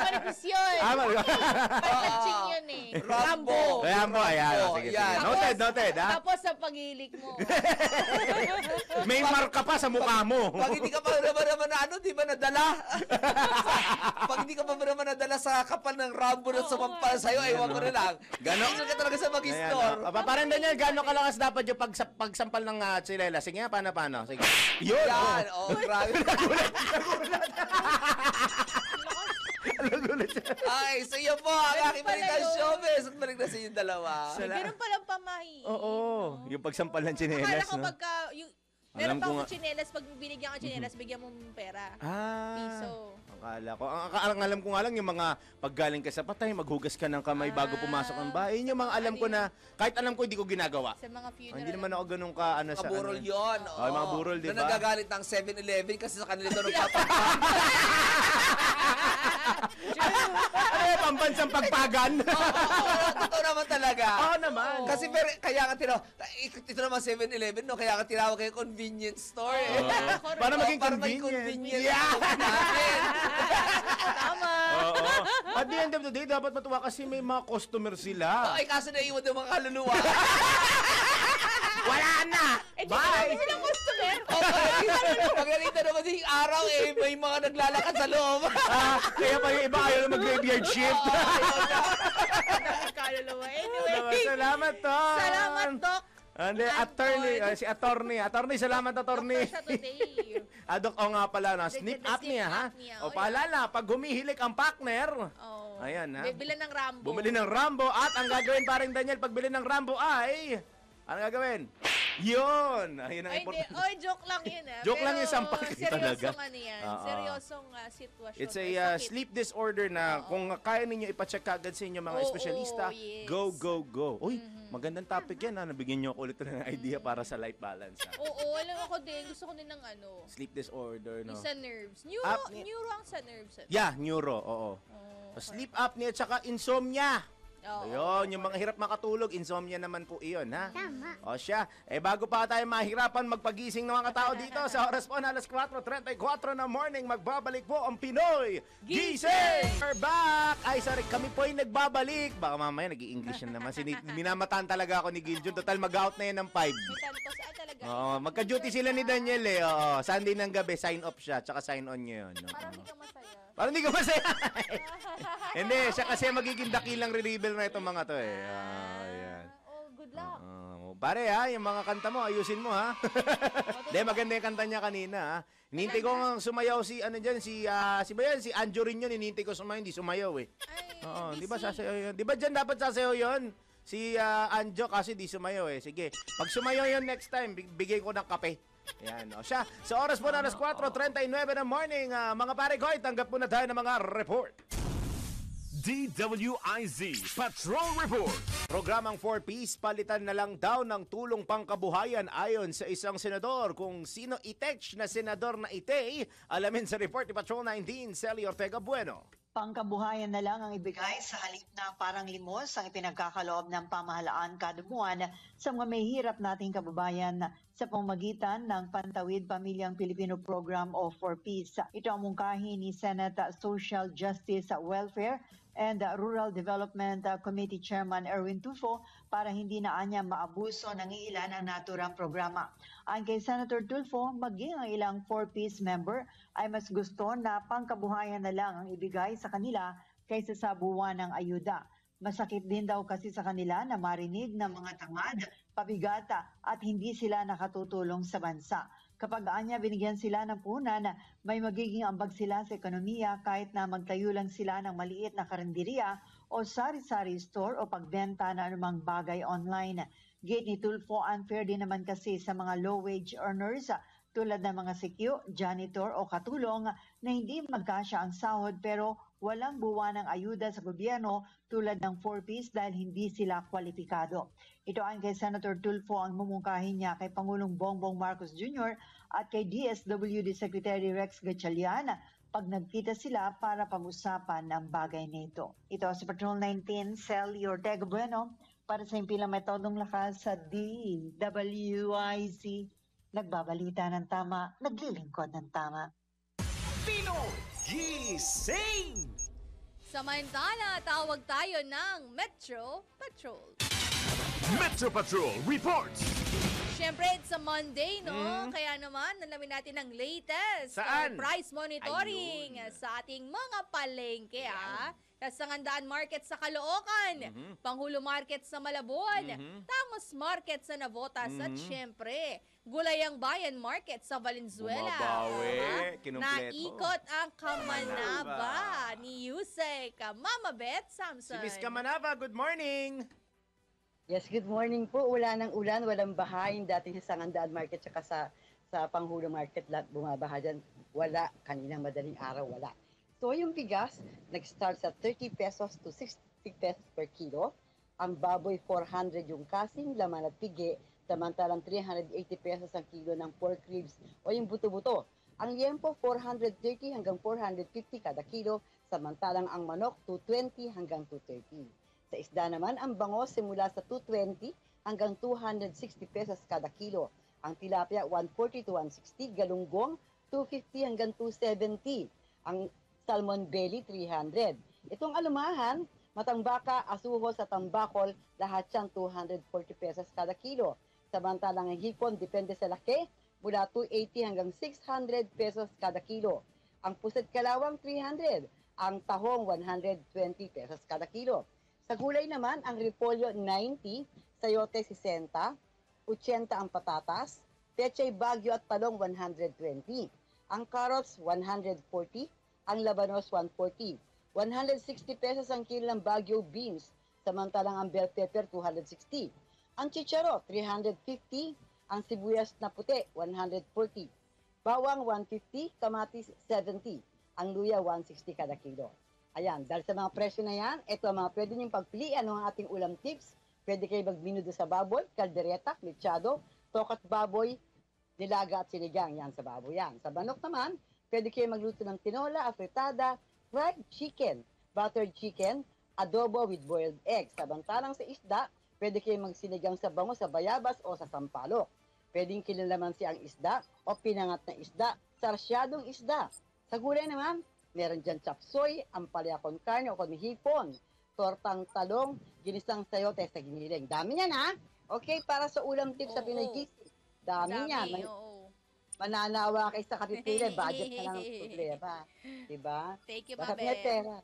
Manipis yun. Pagkaching yun eh. Rambo. Rambo, ayan. Sige, sige. Yan. Noted, ha? Tapos sa paghilik mo. May marka pa sa mukha mo. Pag hindi ka pa naman na di ba nadala? Pag hindi ka pa naman nadala sa kapal ng Rambo na sumampal sa'yo, ewan ko na lang. Ganon ka talaga sa mag-store. Parang Daniel, gano'ng kalakas dapat yung pagsampal ng tsinelas? Sige nga, paano? Sige. Yun! Yan, oh. grabe. Nagulat siya. Ay, so yun po, ang aking pala balikan yun. showbiz. At balik na sa inyong dalawa. Ganun palang pamahiin. Oo, yung pagsampal ng Akala tsinelas, ko no? pagka, Alam meron pa ko akong nga. tsinelas, pag binigyan ka tsinelas, bigyan mo pera. Piso. Akala ko. Ang alam ko nga lang yung mga paggaling ka sa patay, maghugas ka ng kamay bago pumasok ang bahay. Yun yung mga alam ko na, kahit alam ko hindi ko ginagawa. Sa mga funeral. Hindi naman ako ganun ka, ano Mga sa burol ano. yun. Oh, yung mga burol, di Na ba? nagagalit ng 7-Eleven kasi sa kanila ito nagpapagpag. Ano yung pambansang pagpagan? Totoo naman talaga. Oo naman. Kasi kaya ka ito naman 7-Eleven, no? Kaya ka tinawag kayo convenience store. Eh. Para maging Para may convenient. convenient natin. Tama. Oo. At the end of the day, dapat matuwa kasi may mga customer sila. Ay, kaso naiwan ng mga kaluluwa. Wala na! Bye! Silang customer. Maglalita naman yung araw may mga naglalakad sa loob. Kaya pa yung iba ayaw na mag-graveyard shift. Kaluluwa. Anyway. Salamat, Ton! Salamat, Doc. Hindi, attorney, salamat, attorney. Doctor siya today. Doc, nga pala, na sleep The apnea, ha? apnea, O, paalala, pag humihilik ang partner, Oh. ayan, ha? Bibili ng Rambo. Bumili ng Rambo, at ang gagawin, paring Daniel, pagbili ng Rambo ay, ano gagawin? Yun! Ayun ang Ay, hindi. important. Oy, joke lang yun. Joke lang Pero yung sampal talaga. Seryosong ano yan. Oo. Seryosong sitwasyon. It's a May sakit. sleep disorder na kung kaya ninyo ipacheck agad sa inyo mga Oo, espesyalista, yes. go, go, go. Uy, magandang topic yan, ha? Nabigyan nyo ako ulit ng idea para sa life balance, ha? Oo, alam ako din. Gusto ko din ng ano. Sleep disorder, no? Yung sa nerves. Apnea. Neuro ang sa nerves. Yeah, neuro, oo. Sleep apnea at saka insomnia. Oo. Ayun, yung mga hirap makatulog, insomnia naman po iyon, ha? Tama. O siya, bago pa tayo mahirapan magpagising ng mga tao dito, sa oras po na alas 4:34 na morning, magbabalik po ang Pinoy Gising! We're back! Ay, sorry, kami po ay nagbabalik. Baka mamaya nag-i-English na naman. Minamataan talaga ako ni Giljon. Total, mag-out na yan ng 5. May tantos. Talaga. Oo, magka-duty sila ni Daniel, eh. Oo, Sunday ng gabi, sign off siya, tsaka sign on niya yun. Parang hindi ka masaya. Parang hindi ka masaya. Hindi, siya kasi magiging dakilang reliever na itong mga to, eh. Ayan. Oh, good luck. Pare, ha, yung mga kanta mo, ayusin mo, ha. Hindi, maganda yung kanta niya kanina, ha. Hinintay ko nga sumayaw si, ano dyan, si ba yan? Si Anjo rin yun, hinintay ko sumayaw, hindi sumayaw, eh. Ay, Oo, busy. di ba sasayaw yun? Di ba dyan dapat sasayaw yun? Si Anjo kasi di sumayaw, eh. Sige, pag sumayaw yun next time, bigay ko ng kape. Yan, o siya. Sa oras po na alas 4:39 ng morning, mga pare ko, tanggap po na tayo ng mga report. DWIZ Patrol Report. Programang 4Ps, palitan na lang daw ng tulong pangkabuhayan ayon sa isang senador. Kung sino itech na senador na ite, alamin sa report ni Patrol 19, Sally Ortega Bueno. Pangkabuhayan na lang ang ibigay sa halip na parang limos ang ipinagkakaloob ng pamahalaan kada buwan sa mga may hirap nating kababayan sa pamamagitan ng Pantawid Pamilyang Pilipino Program o 4Ps. Ito ang mungkahi ni Senate Social Justice, Welfare and Rural Development Committee Chairman Erwin Tufo para hindi na anya maabuso ng ilan ang naturang programa. Ayon kay Senator Tulfo, maging ang ilang 4-piece member ay mas gusto na pangkabuhayan na lang ang ibigay sa kanila kaysa sa buwan ng ayuda. Masakit din daw kasi sa kanila na marinig ng mga tamad, pabigata at hindi sila nakatutulong sa bansa. Kapag anya binigyan sila ng puhunan, may magiging ambag sila sa ekonomiya kahit na magtayo lang sila ng maliit na karinderiya o sari-sari store o pagbenta na anumang bagay online. Gate ni Tulfo, unfair din naman kasi sa mga low-wage earners tulad ng mga sikyo, janitor o katulong na hindi magkasya ang sahod pero walang buwan ng ayuda sa gobyerno tulad ng 4-piece dahil hindi sila kwalipikado. Ito ayon kay Senator Tulfo ang mumungkahin niya kay Pangulong Bongbong Marcos Jr. at kay DSWD Secretary Rex Gatchalian pag nagkita sila para pag-usapan ng bagay nito. Ito si Patrol 19, Sally Ortega Bueno para sa impilang metodong lakas sa DWIZ. Nagbabalita ng tama, naglilingkod ng tama. Pinoy Gising! Samantala, tawag tayo ng Metro Patrol. Metro Patrol reports! Siyempre, it's a Monday, no? Kaya naman, nalamin natin ang latest Saan? price monitoring sa ating mga palengke, Kasangandaan Market sa Caloocan, Panghulo Market sa Malabon, Tamos Market sa Navotas, at siyempre, Gulayang Bayan Market sa Valenzuela. Bumabawi, kinumpleto. Naikot ang Kamanaba ni Yusek Kamamabet Samson. Si Miss Kamanaba, good morning! Yes, good morning po. Wala ng ulan, walang bahain dati sa Sangandaan Market tsaka sa Panghulo Market, lahat bumabaha dyan. Wala. Kaninang madaling araw, wala. So yung bigas, nag-start sa 30 pesos to 60 pesos per kilo. Ang baboy, 400 yung kasing, laman at pigi. Samantalang 380 pesos ang kilo ng pork ribs o yung buto-buto. Ang liempo, 430 hanggang 450 kada kilo. Samantalang ang manok, 220 hanggang 230. Sa isda naman, ang bangos simula sa 220 hanggang 260 pesos kada kilo. Ang tilapia, 140 to 160. Galunggong, 250 hanggang 270. Ang salmon belly, 300. Itong alumahan, matambaka, asuhos at tambakol, lahat siyang 240 pesos kada kilo. Samantalang ang hipon, depende sa laki, mula 280 hanggang 600 pesos kada kilo. Ang pusit kalawang, 300. Ang tahong, 120 pesos kada kilo. Sa gulay naman, ang repolyo 90, sayote 60, 80 ang patatas, pechay bagyo at talong 120. Ang carrots 140, ang labanos 140. 160 pesos ang kilo ng bagyo beans, samantalang ang bell pepper 260. Ang chicharo 350, ang sibuyas na puti 140. Bawang 150, kamatis 70, ang luya 160 kada kilo. Ayan, dahil sa mga presyo na yan, ito ang mga pwede niyong pagpilian ng ating ulam tips. Pwede kayo magminudo sa baboy, kaldereta, mechado, tokat baboy, nilaga at sinigang. Yan sa baboy yan. Sa manok naman, pwede kayo magluto ng tinola, afritada, fried chicken, buttered chicken, adobo with boiled eggs. Samantalang sa isda, pwede kayo magsinigang sa bango, sa bayabas o sa sampalok. Pwedeng kilalamansi ang isda o pinangat na isda, sarsyadong isda. Sa gulay naman, meron dyan chapsoy, ampalaya con carne o con hipon, tortang talong, ginisang sayote sa giniling. Dami yan, ha? Okay, para sa ulam tips sa Pinoy Gising. Dami yan. Mananawa kayo sa kapitile, budget na lang ang problema. Diba? Thank you, Bakit Mabet. may pera?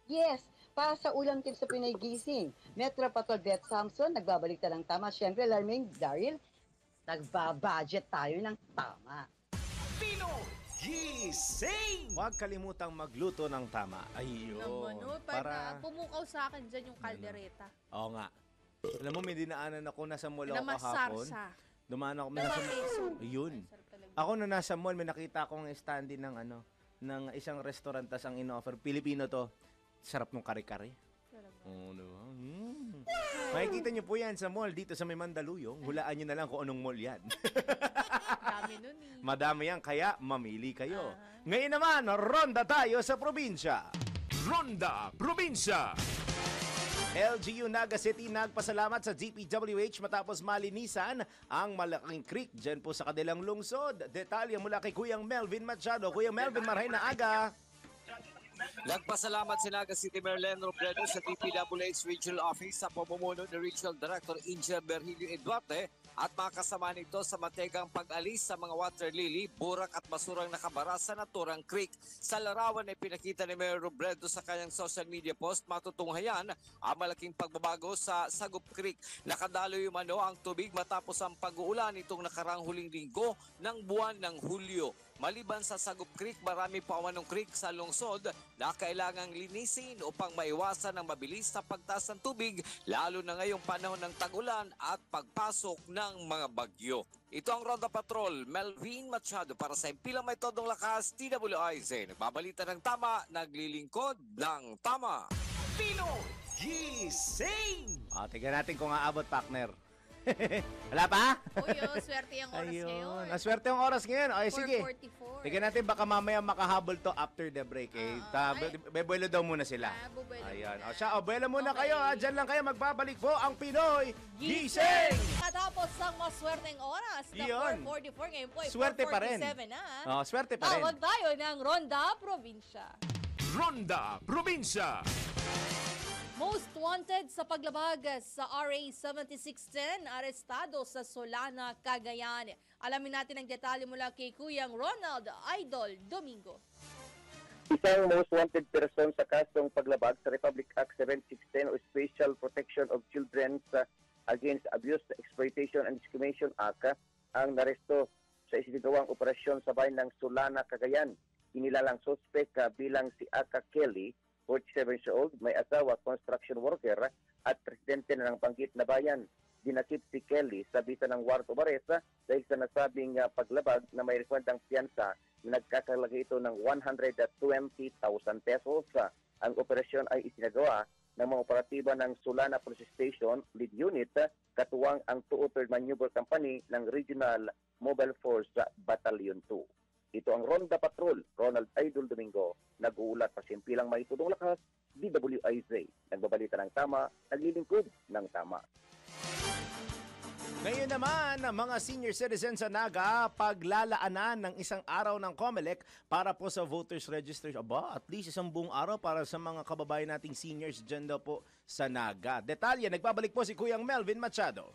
Yes, para sa ulam tips sa Pinoy Gising. Metro Patrol Bet Samson, nagbabalik ng tama. Siyempre, Larmaine, Daryl, nagbabudget tayo ng tama. Pinoy Gising! Huwag kalimutang magluto ng tama. Ayun. Naman, para pumukaw sa akin dyan yung kaldereta. Oo nga. Alam mo, may dinaanan ako, nasa mall Na ako kahapon. masarsa. Dumaan ako, Peso. Yun. Ay, sarap talaga. Ako na nasa mall, may nakita akong stand ng ng isang restaurant, tas ang in-offer, Pilipino to. Sarap ng kare-kare. Talaga. Oo, diba? Makikita niyo po yan sa mall dito sa may Mandaluyong. Hulaan niyo na lang kung anong mall yan. Dami nun eh. Madami yan, kaya mamili kayo. Ngayon naman, ronda tayo sa probinsya. Ronda Probinsya! LGU Naga City nagpasalamat sa DPWH matapos malinisan ang Malaking Creek dyan po sa kanilang lungsod. Detalye mula kay Kuyang Melvin Machado. Kuyang Melvin, marahay na aga. Nagpasalamat si Naga City Mayor Len Robredo sa DPWH Regional Office sa pamumuno ni Regional Director India Virgilio Eduarte at mga kasama nito sa mategang pag-alis sa mga water lily, burak at basurang nakabara sa naturang creek. Sa larawan ay pinakita ni Mayor Robredo sa kanyang social media post matutunghayan ang malaking pagbabago sa Sagup Creek. Nakadaloy umano ang tubig matapos ang pag-uulan itong nakarang huling linggo ng buwan ng Hulyo. Maliban sa Sagup Creek, marami pa umanong creek sa lungsod na kailangang linisin upang maiwasan ang mabilis na pagtaas ng tubig, lalo na ngayong panahon ng tag-ulan at pagpasok ng mga bagyo. Ito ang Ronda Patrol, Melvin Machado para sa Impilang May Todong Lakas, TWIZ. Nagbabalita ng tama, naglilingkod ng tama. Pinoy Gising! Tingnan natin kung aabot, partner. Wala pa? Uy, swerte yung oras ngayon. Ayun. Swerte yung oras ngayon. Okay, sige. 4:44. Tingnan natin baka mamaya makahabol to after the break. Bebuelo daw muna sila. Bubuelo Ayan. muna. O siya, buelo muna Okay. kayo. Diyan lang kayo. Magbabalik po ang Pinoy Gising! Katapos ang maswerteng oras na Yun. 4:44 ngayon po ay Swerte pa rin. 4:47 na. Swerte pa rin. Tawag tayo ng Ronda Provincia. Ronda Provincia. Most wanted sa paglabag sa RA 7610, arestado sa Solana, Cagayan. Alamin natin ang detalye mula kay Kuyang Ronald Idol Domingo. Isang most wanted person sa kasong paglabag sa Republic Act 7610 o Special Protection of Children Against Abuse, Exploitation and Discrimination Act ang naresto sa isinagawang operasyon sa bayan ng Solana, Cagayan. Inilalang suspek bilang si Aka Kelly, 47 years old, may asawa, construction worker at presidente na ng banggit na bayan. Dinakip si Kelly sa bisa ng warrant of arrest dahil sa nasabing paglabag na may rekwentang piyansa na nagkakalaga ito ng 120,000 pesos. Ang operasyon ay isinagawa ng mga operatiba ng Solana Police Station Lead Unit katuwang ang 203rd Maneuver Company ng Regional Mobile Force Battalion 2. Ito ang Ronda Patrol, Ronald Idol Domingo, nag-uulat sa Simpilang May Tudong Lakas, DWIZ. Nagbabalita ng tama, naglilingkod ng tama. Ngayon naman, mga senior citizens sa Naga, paglalaanan ng isang araw ng COMELEC para po sa voters registration. Aba, at least isang buong araw para sa mga kababayan nating seniors dyan daw po sa Naga. Detalye, nagbabalik po si Kuyang Melvin Machado.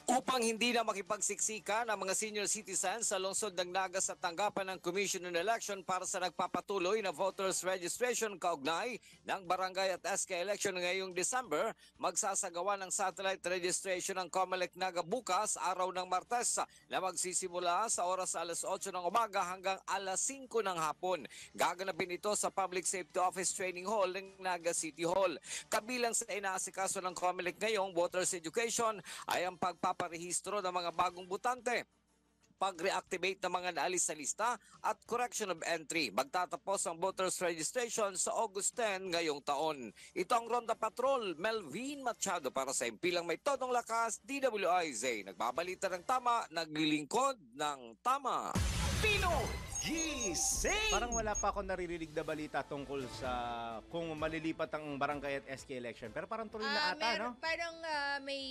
Upang hindi na makipagsiksika ng mga senior citizens sa lungsod ng Naga sa tanggapan ng Commission on Election para sa nagpapatuloy na voters registration kaugnay ng barangay at SK election ngayong December, magsasagawa ng satellite registration ng COMELEC Naga bukas, araw ng Martes, na magsisimula sa oras alas 8 ng umaga hanggang alas 5 ng hapon. Gaganapin ito sa Public Safety Office Training Hall ng Naga City Hall. Kabilang sa inaasikaso ng COMELEC ngayong voters education ay ang pagpaparehistro ng mga bagong botante, pag-reactivate ng mga naalis sa lista at correction of entry. Magtatapos ang voters registration sa August 10 ngayong taon. Ito ang Ronda Patrol, Melvin Machado para sa Impilang May Todong Lakas, DWIZ. Nagbabalita ng tama, naglilingkod ng tama. Pinoy Gising! Parang wala pa ako naririnig na balita tungkol sa kung malilipat ang barangay at SK election. Pero parang tuloy na ata, no? Parang may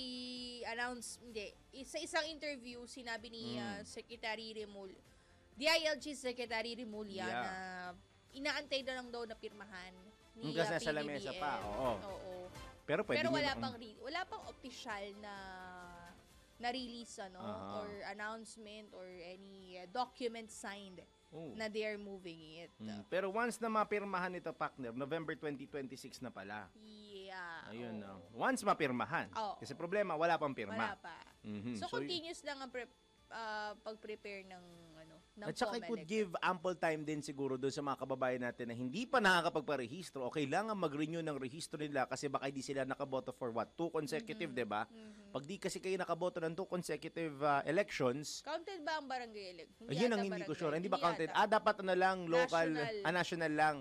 sa isang interview, sinabi ni Secretary Remul, DILG Secretary Remulla na inaantay na lang daw na pirmahan ni Hanggang nasa lamesa pa, oo. Pero wala pang official na release or announcement or any document signed na they are moving it. Pero once na mapirmahan ito, partner, November 2026 na pala. Yeah. Ayun, no. Once mapirmahan. Kasi problema, wala pang pirma. Wala pa. So continuous lang ang pag-prepare ng At saka it would give ample time din siguro doon sa mga kababayan natin na hindi pa nakakapagparehistro o kailangan mag-renew ng rehistro nila kasi baka hindi sila nakaboto for 2 consecutive, diba? Pag di kasi kayo nakaboto ng 2 consecutive elections, counted ba ang barangay election? Yun ang hindi ko sure. Hindi ba counted? Dapat lang local, national lang.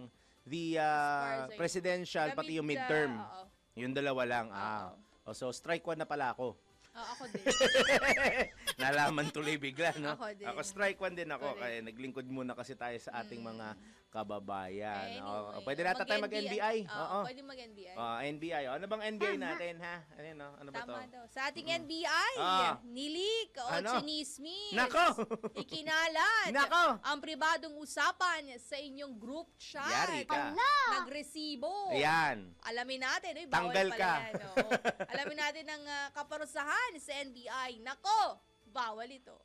The presidential, pati yung midterm. Yung dalawa lang. So strike 1 na pala ako. Ako din. nalaman tuloy bigla, no? Ako din. Ako strike one din ako. Correct. Kaya naglingkod muna kasi tayo sa ating mga kababayan. Anyway, Pwede nata tayo mag-NBI. Oo, pwede mag-NBI. NBI. Ano bang NBI natin, ha? Ano ba to? Tama daw. Sa ating NBI, nilik o Ano? chinismis. Nako! Ikinalat Nako! ang pribadong usapan sa inyong group chat. Yari ka. Nagresibo. Ayan. Alamin natin, bawal Tanggal pala ka. yan. Oo. Alamin natin ang kaparusahan sa NBI. Nako, bawal ito.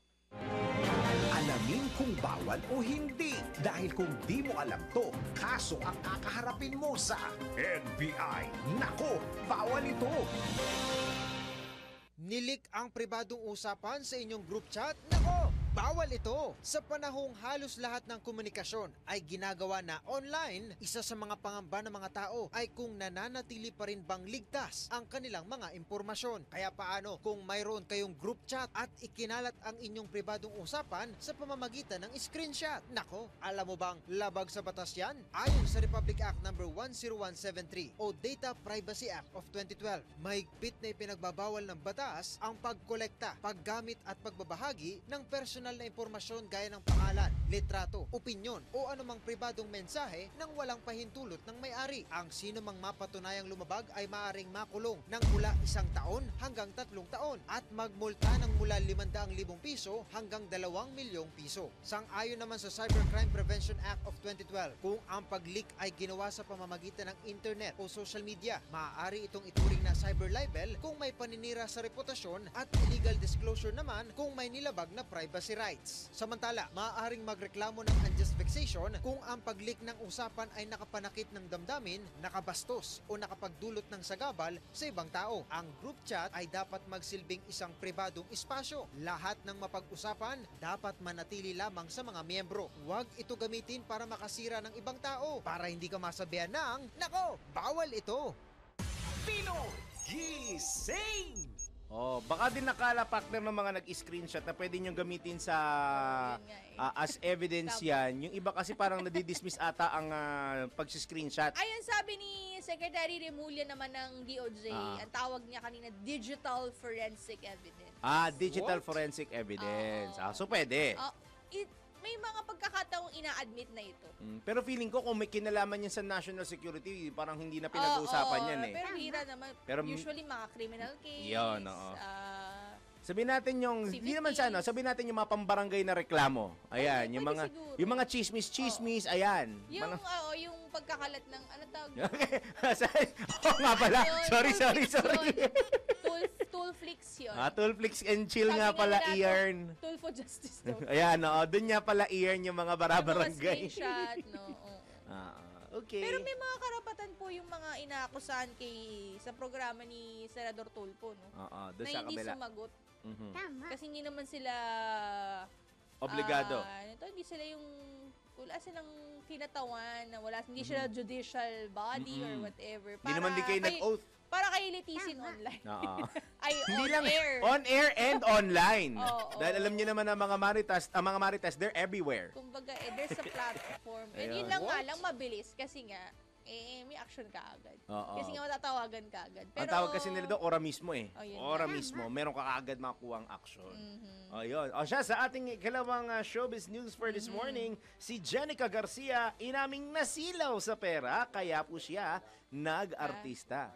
Alamin kung bawal o hindi. Dahil kung di mo alam to, kaso ang kakaharapin mo sa NBI. Nako, bawal ito. Nilik ang pribadong usapan sa inyong group chat? Nako, bawal ito! Sa panahong halos lahat ng komunikasyon ay ginagawa na online, isa sa mga pangamba ng mga tao ay kung nananatili pa rin bang ligtas ang kanilang mga impormasyon. Kaya paano kung mayroon kayong group chat at ikinalat ang inyong pribadong usapan sa pamamagitan ng screenshot? Nako, alam mo bang labag sa batas yan? Ayon sa Republic Act No. 10173 o Data Privacy Act of 2012, mahigpit na ipinagbabawal ng batas ang pagkolekta, paggamit at pagbabahagi ng personal na impormasyon gaya ng pangalan, litrato, opinyon o anumang pribadong mensahe nang walang pahintulot ng may-ari. Ang sino mang mapatunayang lumabag ay maaaring makulong ng mula 1 taon hanggang 3 taon at magmulta ng mula 500,000 piso hanggang 2 milyong piso. Sang-ayon naman sa Cybercrime Prevention Act of 2012, kung ang pag-leak ay ginawa sa pamamagitan ng internet o social media, maaari itong ituring na cyber libel kung may paninira sa reputasyon at illegal disclosure naman kung may nilabag na privacy rights. Samantala, maaaring magreklamo ng unjust vexation kung ang pag-leak ng usapan ay nakapanakit ng damdamin, nakabastos o nakapagdulot ng sagabal sa ibang tao. Ang group chat ay dapat magsilbing isang pribadong espasyo. Lahat ng mapag-usapan dapat manatili lamang sa mga miyembro. Huwag ito gamitin para makasira ng ibang tao para hindi ka masabihan ng, nako, bawal ito! Pinoy Gising! Baka din nakala partner ng mga nag-screenshot na pwede nyo gamitin sa as evidence yan. Yung iba kasi parang nadidismiss ata ang pag-screenshot. Ayon sabi ni Secretary Remulla naman ng DOJ, ang tawag niya kanina, digital forensic evidence. Digital forensic evidence. So pwede. May mga pagkakataong ina-admit na ito. Pero feeling ko kung may kinalaman yan sa national security, parang hindi na pinag-uusapan yan eh. Pero hira naman. Usually mga criminal case. Yun, sabihin natin yung, hindi naman sa sabihin natin yung mga pambarangay na reklamo. Ayan, yung mga chismis, ayan. Yung pagkakalat ng, ano tawag? Nga pala. Sorry. Toolflix yun. Toolflix and chill nga pala, Iarn. Tool for justice daw. Ayan, doon nga pala, Iarn, yung mga barabarangay. Yung mga screenshot, Okay. Pero may mga karapatan po yung mga inaakusahan sa programa ni Senador Tulfo, no? Doon na sa hindi kabila. sumagot. Tama. Kasi hindi naman sila obligado. Hindi sila wala silang kinatawan, hindi sila judicial body or whatever. Hindi naman din kayo nag-oath. Para kay Letisin online. Ay, Hindi lang air. On air and online. Dahil Oo. alam niyo naman ang mga marites, they're everywhere. Kumbaga, there's a platform. And yun lang nga lang mabilis kasi nga, may action ka agad. Kasi nga matatawagan ka agad. Pero, ang tawag kasi nila doon, ora mismo eh. Yun Ora nga. mismo. Meron ka agad makuha ang action. Ayun. Siya, sa ating ikalawang showbiz news for this morning, si Jenica Garcia inaming nasilaw sa pera, kaya po siya nag-artista.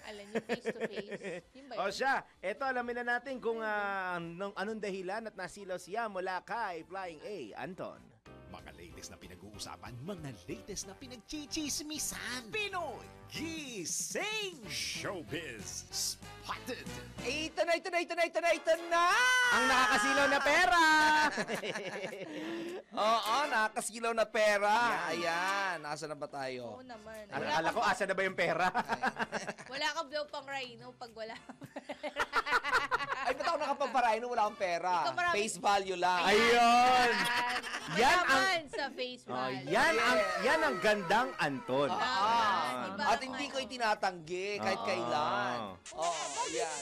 Alam niyo, face to face. Yun ba yun? Siya, eto alamin na natin kung anong dahilan at nasilaw siya mula kay Flying A, Anton. Mga latest na pinag-uusapan, mga latest na pinagchichismisan. Pinoy Gising! Showbiz Spotted! Ito na! Ang nakakasilaw na pera! Oo, nakakasilaw na pera. Ayan, nasa na ba tayo? Oo naman. Akala ko, asa na ba yung pera? Wala ka daw pang rhino pag wala. Ay, ba't ako nakapagparahin nung wala akong pera? Ikaw marami- Face value lang. Ayun! Yan ang sa face value. yan ang gandang Anton. Diba? At hindi ko itinatanggi kahit kailan. Oo, yan.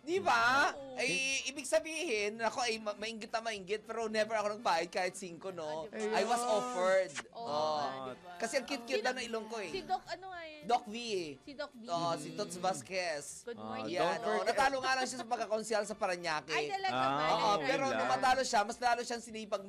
Di ba? Oo. Ay, ibig sabihin, ako ay mainggit na mainggit, pero never ako nagbayad kahit 5, no? Ah, diba? I was offered. Oo, diba? Kasi ang cute-cute na ng ilong ko eh. Si Doc, ano nga yun? Doc V eh. Si Doc V. Si Tots Vasquez. Good morning. Yan, Don't forget. natalo nga lang siya sa pagkakonsyal sa Paranaque. Ay, talaga ba? Oo, okay pero lang. nung matalo siya, mas lalo siyang sinipag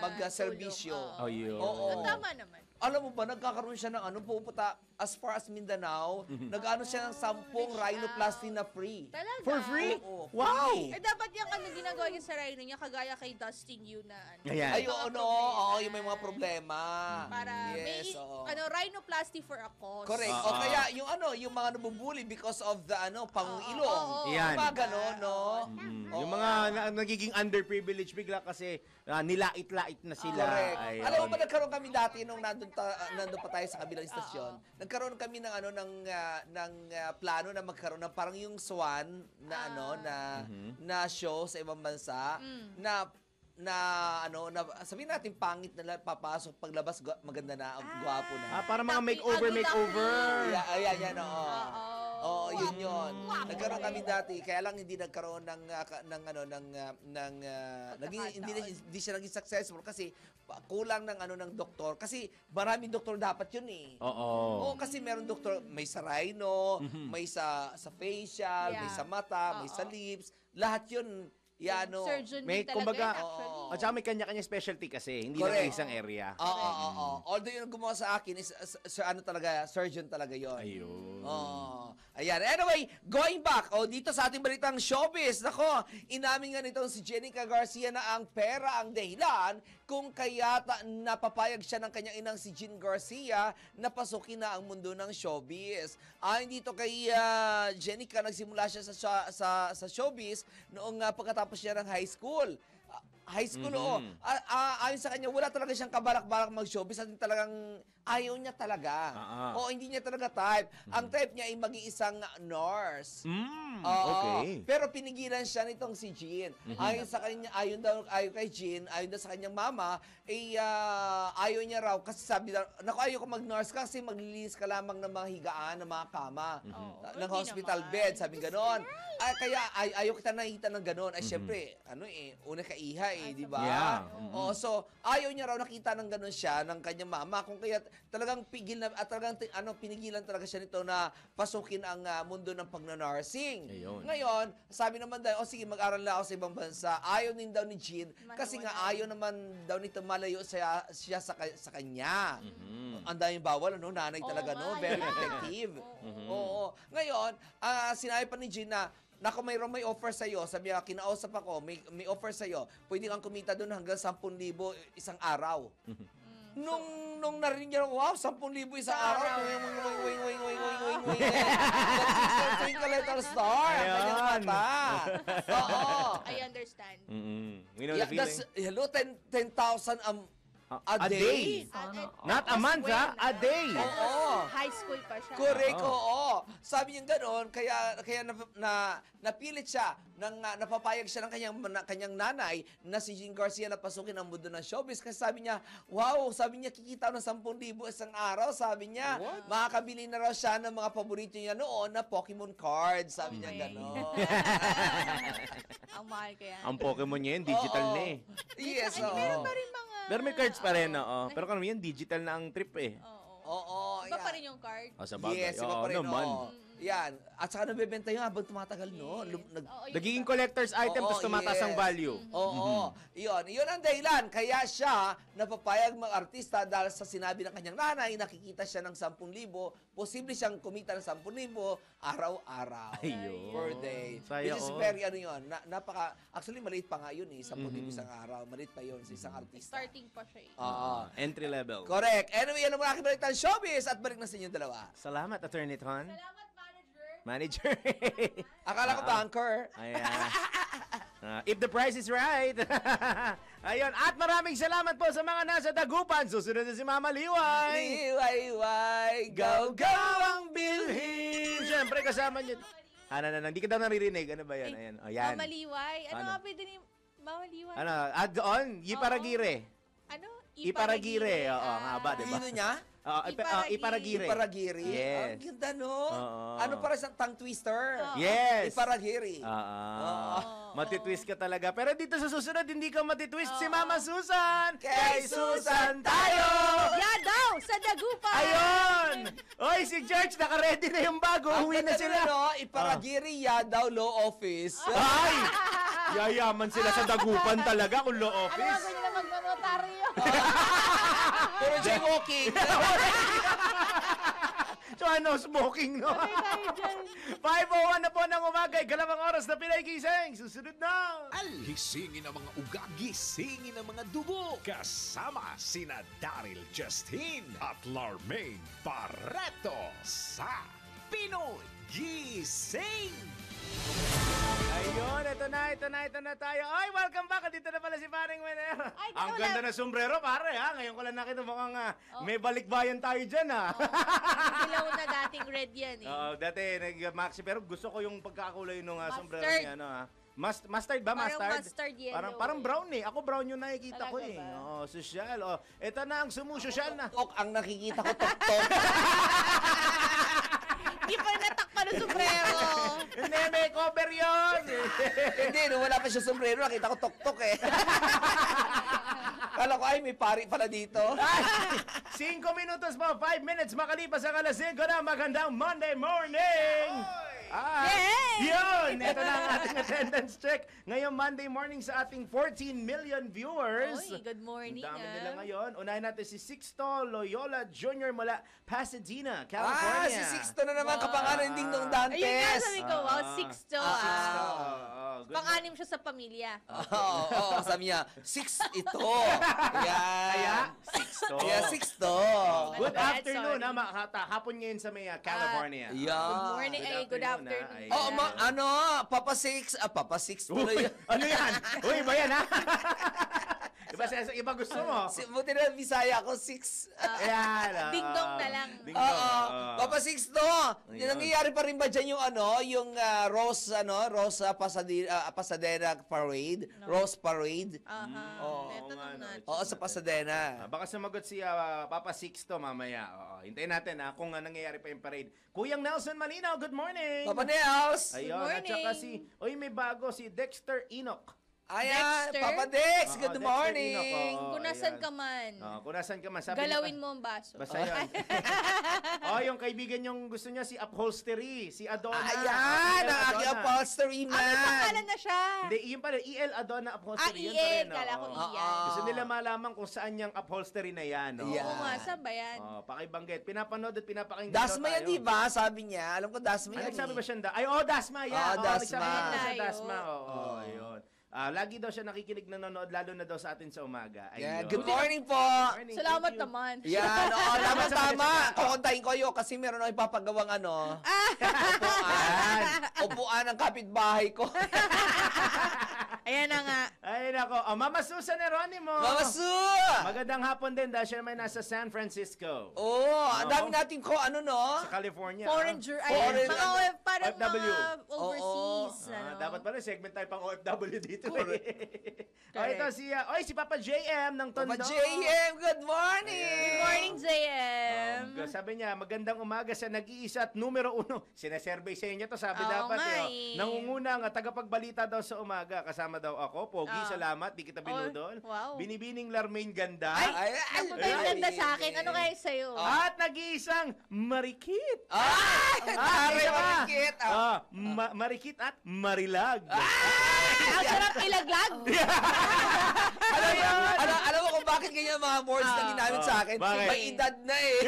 mag-serbisyo. Oh, yun. Oo. Tama naman. Alam mo ba, nagkakaroon siya ng pupunta as far as Mindanao, nag-ano siya ng 10 rhinoplasty na free. Talaga? For free? Oo, Wow! free. Dapat yung ginagawa niya sa rhino niya, kagaya kay Dustin Yu na Ayan. Ay, oo, no. Oo, yung may mga problema. Para Yes, may, oo. rhinoplasty for a cause. Correct. O kaya, yung mga nabubuli because of the, pangilong. Yan. Yung mga ganon, no? Oo. Yung mga nagiging underprivileged bigla kasi nilait-lait na sila. Correct. Ayun. Alam mo ba, nagkaroon kami dati nung nandun pa tayo sa kabilang istasyon. Nagkaroon kami ng plano na magkaroon ng parang yung Swan na na show sa ibang bansa na sabihin natin pangit na papasok paglabas maganda na, gwapo na. Para mga makeover. Yan, oo. Oo, yun. Nagkaroon kami dati, kaya lang hindi nagkaroon hindi siya naging successful kasi kulang ng doktor. Kasi maraming doktor dapat yun eh. Oo, kasi meron doktor, may sa rhino, may sa facial, may sa mata, may sa lips, lahat yun. Surgeon May, din talaga kumbaga, yun, actually. at saka may kanya-kanya specialty kasi, hindi Correct. lang isang area. Oo. Although yung gumawa sa akin is surgeon talaga yon. Ayun. Ayan. Anyway, going back, dito sa ating balitang showbiz, nako, inamin nga nitong si Jenica Garcia na ang pera ang dahilan kung kaya napapayag siya ng kanyang inang si Jean Garcia na pasukin na ang mundo ng showbiz. Ayon dito kay Jenica, nagsimula siya sa showbiz noong pagkatapos niya ng high school. Ayon sa kanya, wala talaga siyang kabalak-balak mag-showbiz at talagang ayaw niya talaga. O hindi niya talaga type. Ang type niya ay maging isang nurse. Okay. Pero pinigilan siya nitong si Jean. Ayon sa kanya, ayon kay Jean, ayon daw sa kanyang mama, ayaw niya raw kasi sabi daw, naku, ayaw ko mag-nurse kasi maglilinis ka lamang ng mga higaan, ng mga kama, ng hospital bed, sabi ganon. Kaya ayaw kita nakita ng ganon. Ay, syempre, una kaiha di ba? Yeah. So ayaw niya raw nakita ng ganon siya ng kanyang mama, kung kaya talagang pinigilan talaga siya nito na pasukin ang mundo ng pagna-nursing. Ayun. Ngayon, sabi naman daw, sige, mag-aral na ako sa ibang bansa. Ayaw din daw ni Jean kasi nga ayaw naman daw nito malayo siya sa kanya. Ang daming bawal, nanay talaga, very protective. Oo. Ngayon, sinabi pa ni Jean na, nako, may offer sa'yo. Sabi niya, kinausap ako, may offer sa'yo. Pwede kang kumita doon hanggang 10,000 isang araw. Nung narinig niya, wow, 10,000 isang araw. Twinkle little star. Kanyang mata. Oo. I understand. We know the feeling. Hello, 10,000 a day. Not a month, a day. Oo. High school pa siya. Correct, oo. Sabi niya gano'n, kaya napilit siya, napapayag siya ng kanyang nanay na si Jean Garcia na pasukin ang mundo ng showbiz. Kasi sabi niya, wow, sabi niya, kikita ng 10,000 isang araw. Sabi niya, makakabili na raw siya ng mga paborito niya noon na Pokemon cards. Sabi niya gano'n. Ang mahal kaya. Ang Pokemon niya yun, digital na eh. Yes, oo. Meron pa rin mga... Pero may cards pa rin, oo. Pero kung yan, digital na ang trip eh. Oo. Iba pa rin yung card. Sa bagay. Yes, iba Oo pa rin, naman. Yan. At saka nabebenta yun habang tumatagal, no? Nagiging collector's item, tapos tumataas ang value. Oo. Yun ang dahilan. Kaya siya napapayag mag-artista dahil sa sinabi ng kanyang nanay, nakikita siya ng 10,000. Posible siyang kumita ng 10,000 araw-araw. Ayun. Per day. Saya Which is all. very, actually, maliit pa nga yun eh. 10,000 isang araw. Maliit pa yun sa isang artista. Starting pa siya eh. Entry level. Correct. Anyway, yan ang mga kibalitan showbiz at balik na sa inyong dalawa. Salamat, Attorney Ton. Salamat, Manager. Akala ko banker. Ayan. If the price is right. Ayun. At maraming salamat po sa mga nasa Dagupan. Susunod na si Mama Liway. Liway, go, go ang bilhin. Siyempre, kasama niyo. Hindi ka daw naririnig. Ano ba yan? Ayan. Ayan. Mama Liway. Ano nga pwede ni Mama Liway? Add-on? Yiparagire. Ano? Iparagire. Oo, nga ba, di ba? Yun niya? Iparagire. Iparagiri. Yes. Ang ganda, no? Oo. Ano para sa tongue twister? Yes. Iparagiri. Matitwist ka talaga. Pero dito sa susunod, hindi ka matitwist si Mama Susan. Kay Susan tayo! Yeah daw, sa Dagupan! Ayun! Oy, si George, naka-ready na yung bago. Uwi na sila. No? Iparagiri, daw, law office. Ay! Yayaman sila sa Dagupan talaga kung law Ano office. ba nila magnotaryo? Puro jaywalking. So ano, smoking, no? 5:01 na po ng umaga, ikalawang oras na Pinay Gising. Susunod na. Alhisingin ang mga uga, gisingin ang mga dugo. Kasama sina Daryl Justin at Larmaine Barreto sa Pinoy Gising. Ayun, ito na tayo. Ay, welcome back. Dito na pala si Paring Wenera. Ang ganda na sombrero, pare, ha? Ngayon ko lang nakita mukhang may balikbayan tayo dyan, ha? Dilaw na dating red yan eh. Oo, dati nag-maxi, pero gusto ko yung pagkakakulay nung sombrero Mustard. niya, ano, ha? Mustard ba? Parang mustard yellow. Parang brown eh. Ako brown yung nakikita ko Talaga eh. ba? Oo, sosyal. Oh, ito na ang sumusosyal na. Tok, ang nakikita ko, tok-tok. Di pa natakpan ng sombrero. Hindi, may cover yun. Hindi, nung wala pa siya sombrero, nakita ko tok-tok eh. Kala ko, ay, may pari pala dito. 5 minutos pa, 5 minutes makalipas ang alas 5 na magandang Monday morning! Yun! Ito na ang ating attendance check. Ngayong Monday morning sa ating 14 million viewers. Oy, good morning. Ang dami nila ngayon. Unahin natin si Sixto Loyola Jr. mula Pasadena, California. Si Sixto na naman, kapangalan Ding Dong Dantes. Ayun nga, sabi ko, wow, Sixto. Good. Pang-anim siya sa pamilya. Oo, sabi niya, 6 ito. Yan. Kaya, Sixto. Kaya 6 to. Good bad, afternoon, sorry. Hapon ngayon sa may California. Good morning, good afternoon. Oo, Papa 6 tuloy. Ano yan? Uy, ba yan, ha? Iba gusto mo. Buti na Bisaya ako, 6. Ayan. Ding-dong na lang. Oo. Papa 6 to. Nangyayari pa rin ba dyan yung Rose Pasadena Parade? Rose Parade? Oo, sa Pasadena. Baka sumagot si Papa Sixto mamaya. Hintayin natin kung nangyayari pa yung parade. Kuyang Nelson Malinaw, good morning. Papa Nels. Ayun, at saka may bago si Dexter Enoch. Ayan, Dexter? Papa Dex, good Dexter morning. Enoch, Kung nasan ka man. Kung nasan ka man. Sabi Galawin mo ang baso. Basta yun. Yung kaibigan yung gusto niya, si Upholstery, si Adonna. Ayan, ang aking upholstery man. May pangalan na siya. Hindi, yun pala, EL Adonna Upholstery. Yun pa EL. rin, Kala ko oo. EL. Gusto nila malaman kung saan yung upholstery na yan. Oo nga, saan ba yan? Pakibanggit. Pinapanood at pinapakinggan Dasma daw yan, tayo. di ba? Sabi niya. Alam ko, Dasma yan. Nagsabi ba siya? Dasma yan. Dasma. Nagsabi sa Dasma. Ayun. Lagi daw siya nakikinig nanonood, lalo na daw sa atin sa umaga. Yeah, Ayun. good morning po. Salamat naman. Yan, tama. Kukuntahin ko yun kasi meron ako ipapagawang upuan ng kapitbahay ko. Ayan na nga. Ay, nako. Mama Susan Eronimo. Mama Su! Magandang hapon din dahil siya may nasa San Francisco. Ang dami natin ko, Sa California. Foreigner. Parang OFW. mga overseas. Dapat pala segment tayo pang OFW dito. Ito si Papa JM ng Tondo. Papa JM, good morning! Good morning, JM. Sabi niya, magandang umaga sa nag-iisa at numero 1. Sinesurvey sa inyo to, sabi Oo dapat. nga Nangunguna ang tagapagbalita daw sa umaga. Kasama daw ako. Pogi, salamat. Di kita binudol. Wow. Binibining Larmaine ganda. Napunta yung ganda sa akin. Ano kaya sa'yo? At nag-iisang Marikit. Marikit. Marikit at Marilag. Ang sarap ilaglag. Alam mo kung bakit ganyan mga words na ginamit sa akin? Bakit? May edad na eh.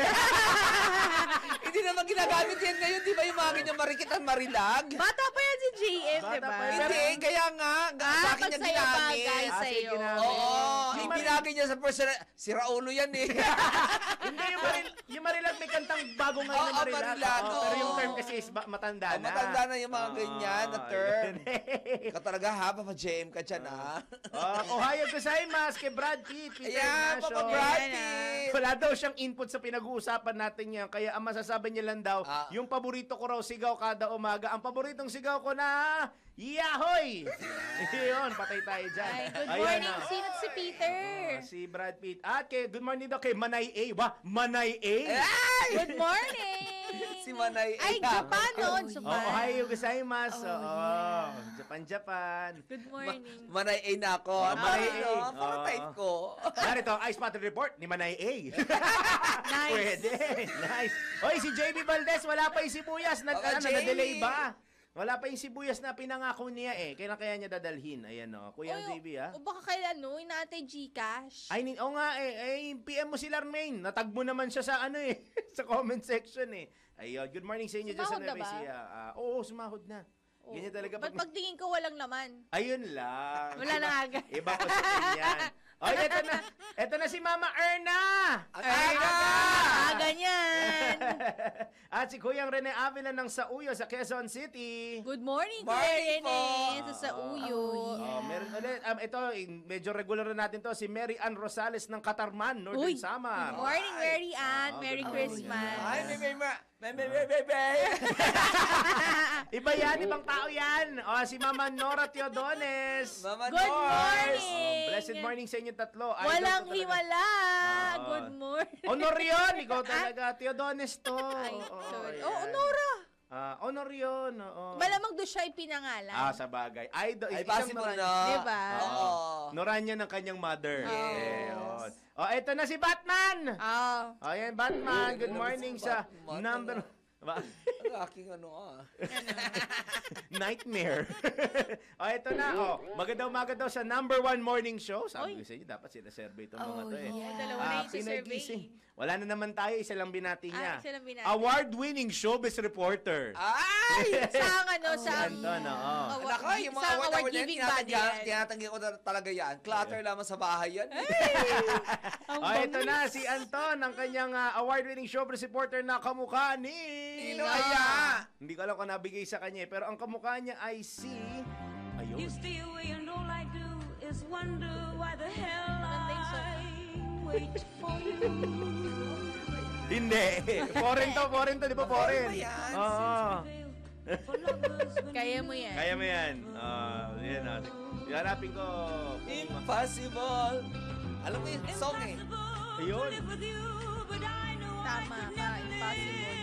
Hindi naman ginagamit yan ngayon, di ba yung mga ganyan marikit at marilag? Bata pa yan si JM, di ba? Hindi, kaya nga, sa akin niya ginamit. Bagay sa'yo. Ibinagay niya sa personal. Si Raulo yan eh. Hindi, yung Marilag may kantang bago ngayon na Marilag. Pero yung term kasi is matanda na. Matanda na yung mga ganyan na term. Ka talaga ha, Papa JM ka dyan ha. Ohio gozaimasu kay Brad Pitt. Ayan, Papa Brad Pitt. Wala daw siyang input sa pinag-uusapan natin yan. Kaya ang masasabi niya lang daw, yung paborito ko raw sigaw kada umaga. Ang paboritong sigaw ko na, Yahoy! Yun, patay tayo dyan. Ay, good Ayan, morning. ah. Sino si Peter? Si Brad Pitt. At good morning daw kay Manay A. Manay A? Good morning. Si Manay. Ay, Japan, no? Japan. Ohayo gozaimasu. Japan. Good morning. Manay A na ako. Manay A. Mga type ko. Narito ang Ice Battle Report ni Manay A. Nice. Pwede. Nice. Oy, si JB Valdez, wala pa yung sibuyas. Na-delay ba? Wala pa yung sibuyas na pinangako niya eh. Kaya niya dadalhin. Ayan o. Kuya JB ha. O baka kailan, no? Inaatay Gcash. Ay, nga eh. PM mo si Larmaine. Natagbo naman siya sa sa comment section eh. Ayun. Good morning sa inyo dyan sa Sumahod na Nueva ba? Ecija. Oo, sumahod na. Ganyan talaga. Ba't pagtingin ko walang laman? Ayun lang. Wala na agad. Iba ko sa yan. Oy, eto na. Eto na si Mama Erna. Ganyan. At si Kuyang Rene Avila ng Sauyo sa Quezon City. Good morning, Morning Kuya Rene. po. Sa Uyo. Meron ulit. Ito, medyo regular na natin to. Si Mary Ann Rosales ng Katarman, Northern Uy. Samar. Good morning, Mary Ann. Merry Christmas. Ay, Iba yan, ibang tao yan. Si Mama Nora Teodones. Mama Good morning. Blessed morning sa inyo tatlo. Idol Walang ko talaga. hiwala. Good morning. Honor yun. Ikaw talaga. Teodones to. Ay, sorry. ayan. Nora. Honor yun. Oo. Malamang doon siya ipinangalan. Sa bagay. Idol. Ay, isang possible Noranya. na. Diba? Oo. Noranya ng kanyang mother. Yes. Yun. Eto na si Batman. Ayan, Batman. Good morning sa Batman. number... Ang aking Nightmare. Eto na. Maganda umaga daw sa number 1 morning show. Sabi ko sa inyo, dapat sila survey itong mga to eh. Dalawa na yung Pinoy survey. Gising. Wala na naman tayo, isa lang binati niya. Isa lang binati. Award-winning showbiz reporter. Ay! Sa sa Anton, oo. Nako, yung mga sa award na yan, giving body yan. tinatanggi ko talaga yan. Clutter lamang sa bahay yan. Ito na, si Anton, ang kanyang award-winning showbiz reporter na kamukha ni... Sino kaya? Hindi ko alam kung nabigay sa kanya, pero ang kamukha niya ay si... Ayun. Stay away and all I do is wonder why the hell I wait for you. Hindi. Foreign to, di ba foreign? Oo. Kaya mo yan. Kaya mo yan. Yan natin. Ihanapin ko. Impossible. Alam mo yung song eh. Ayun. Tama ka. Impossible.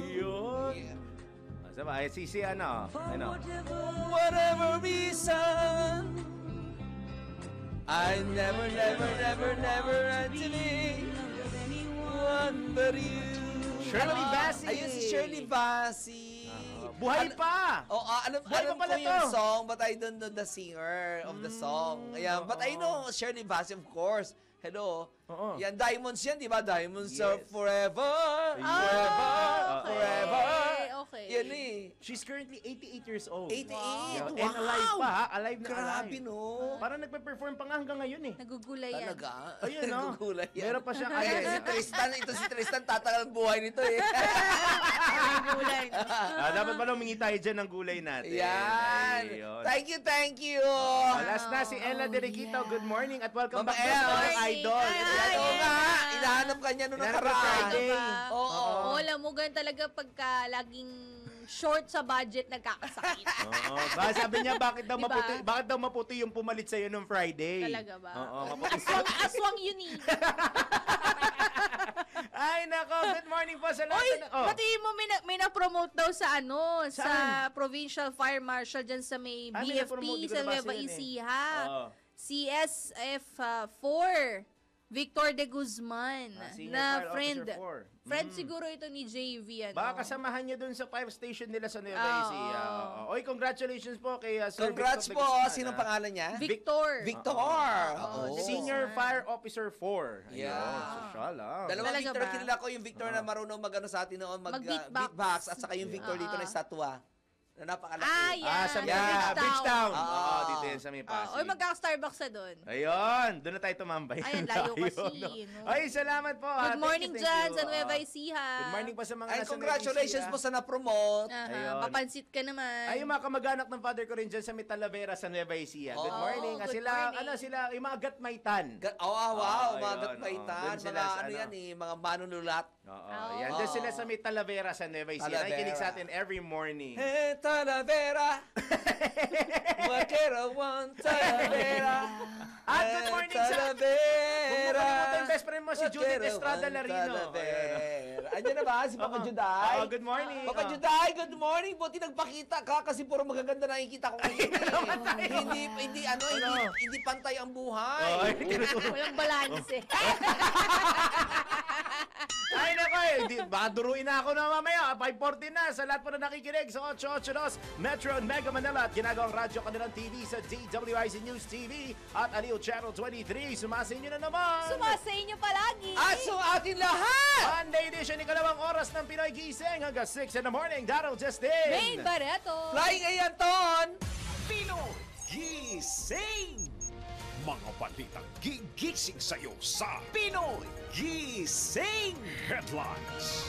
Ayun. Saba, si ano? Whatever reason, I never actually one but you. Shirley Bassey. Ayun si Shirley Bassey. Buhay pa! Alam pa pala ko yung to. song, but I don't know the singer of the song. Ayan, but I know Shirley Bassey, of course. Hello. Yan, Diamonds yan, di ba? Diamonds are forever. Forever. Okay. Yan eh. She's currently 88 years old. 88. Wow. And alive pa, ha? Alive na Grabe, alive. no? Parang nagpe-perform pa nga hanggang ngayon eh. Nagugulay yan. Talaga? Ayun, no? Nagugulay yan. Meron pa siya Ay, si Tristan, tatagal ang buhay nito eh. Nagugulay. Dapat pala humingi tayo dyan ng gulay natin. Yan. Ayun. Thank you. Last na si Ella Deriquito. Good morning at welcome Mama back to Ella. our idol. Oo nga. Hinahanap ka niya noong nakaraan. Friday. Oo. Alam mo, ganun talaga pagka laging short sa budget, nagkakasakit. Sabi niya, bakit daw Diba? maputi yung pumalit sa'yo nung Friday? Talaga ba? Oo, maputi. Aswang yun eh. Ay, nako. Good morning po sa Oy, lahat. pati mo may na-promote daw sa sa Provincial Fire Marshal dyan sa may may BFP na-promote, di ko sa nabasa Nueva yun eh. Ecija. Oo. CSF 4. Victor de Guzman Senior na Fire friend. Officer 4. Friend siguro ito ni JV. Baka kasamahan niyo dun sa fire station nila sa Nueva Ecija. Oy, congratulations po kay Sir Congrats Victor po. de Guzman, Sinong pangalan niya? Victor. Senior Fire Officer 4. Yeah. Social, Dalawang Talaga Victor, ba? kilala ko yung Victor na marunong mag-ano sa atin noon, Mag-beatbox. beatbox at saka yung Victor dito na estatwa. Na napakalaki. Yan. sa Yeah. Bridgetown. Oo. Dito yan sa may Pasig. Oy, magkaka-Starbucks na doon. Ayun, doon na tayo tumambay. Ay, ang layo kasi. No? Ay, salamat po. Good morning Thank dyan you. sa Nueva Ecija. Good morning po sa mga Ay, nasa congratulations Nueva po sa na-promote. Ayun. Papansit ka naman. Ay, yung mga kamag-anak ng father ko rin dyan sa may Talavera sa Nueva Ecija. Good morning. good Sila, morning. sila, yung mga gatmaytan. Wow, mga ayun, gatmaitan. doon sila Mga sa ano yan eh, mga manunulat. Yan, dyan sila sa may Talavera sa Nueva Ecija. Talavera. Nakikinig sa atin every morning. Talavera. Vaquero Juan Talavera. At good morning sa... Talavera. Bumalik yung best friend mo, si Judith Estrada Larino. Andiyan na ba si Papa Juday? Good morning. Papa Juday, good morning. Buti nagpakita ka kasi puro magaganda nakikita ko ngayon. Hindi pantay ang buhay. Walang balanse. Ay nako baka duruin na ako na mamaya. 5:40 na sa lahat po na nakikinig sa 882 Metro and Mega Manila at ginagawang radyo kanilang TV sa DWIZ News TV at Aliw Channel 23. Sumasin nyo na naman. Sumasay nyo palagi. At sa atin lahat. Monday edition, ikalawang oras ng Pinoy Gising hanggang 6 in the morning. Daryl Justin. Main Barreto. Flying Ayanton. Pinoy Gising. Mga balitang gigising sa'yo sa Pinoy Gising Headlines.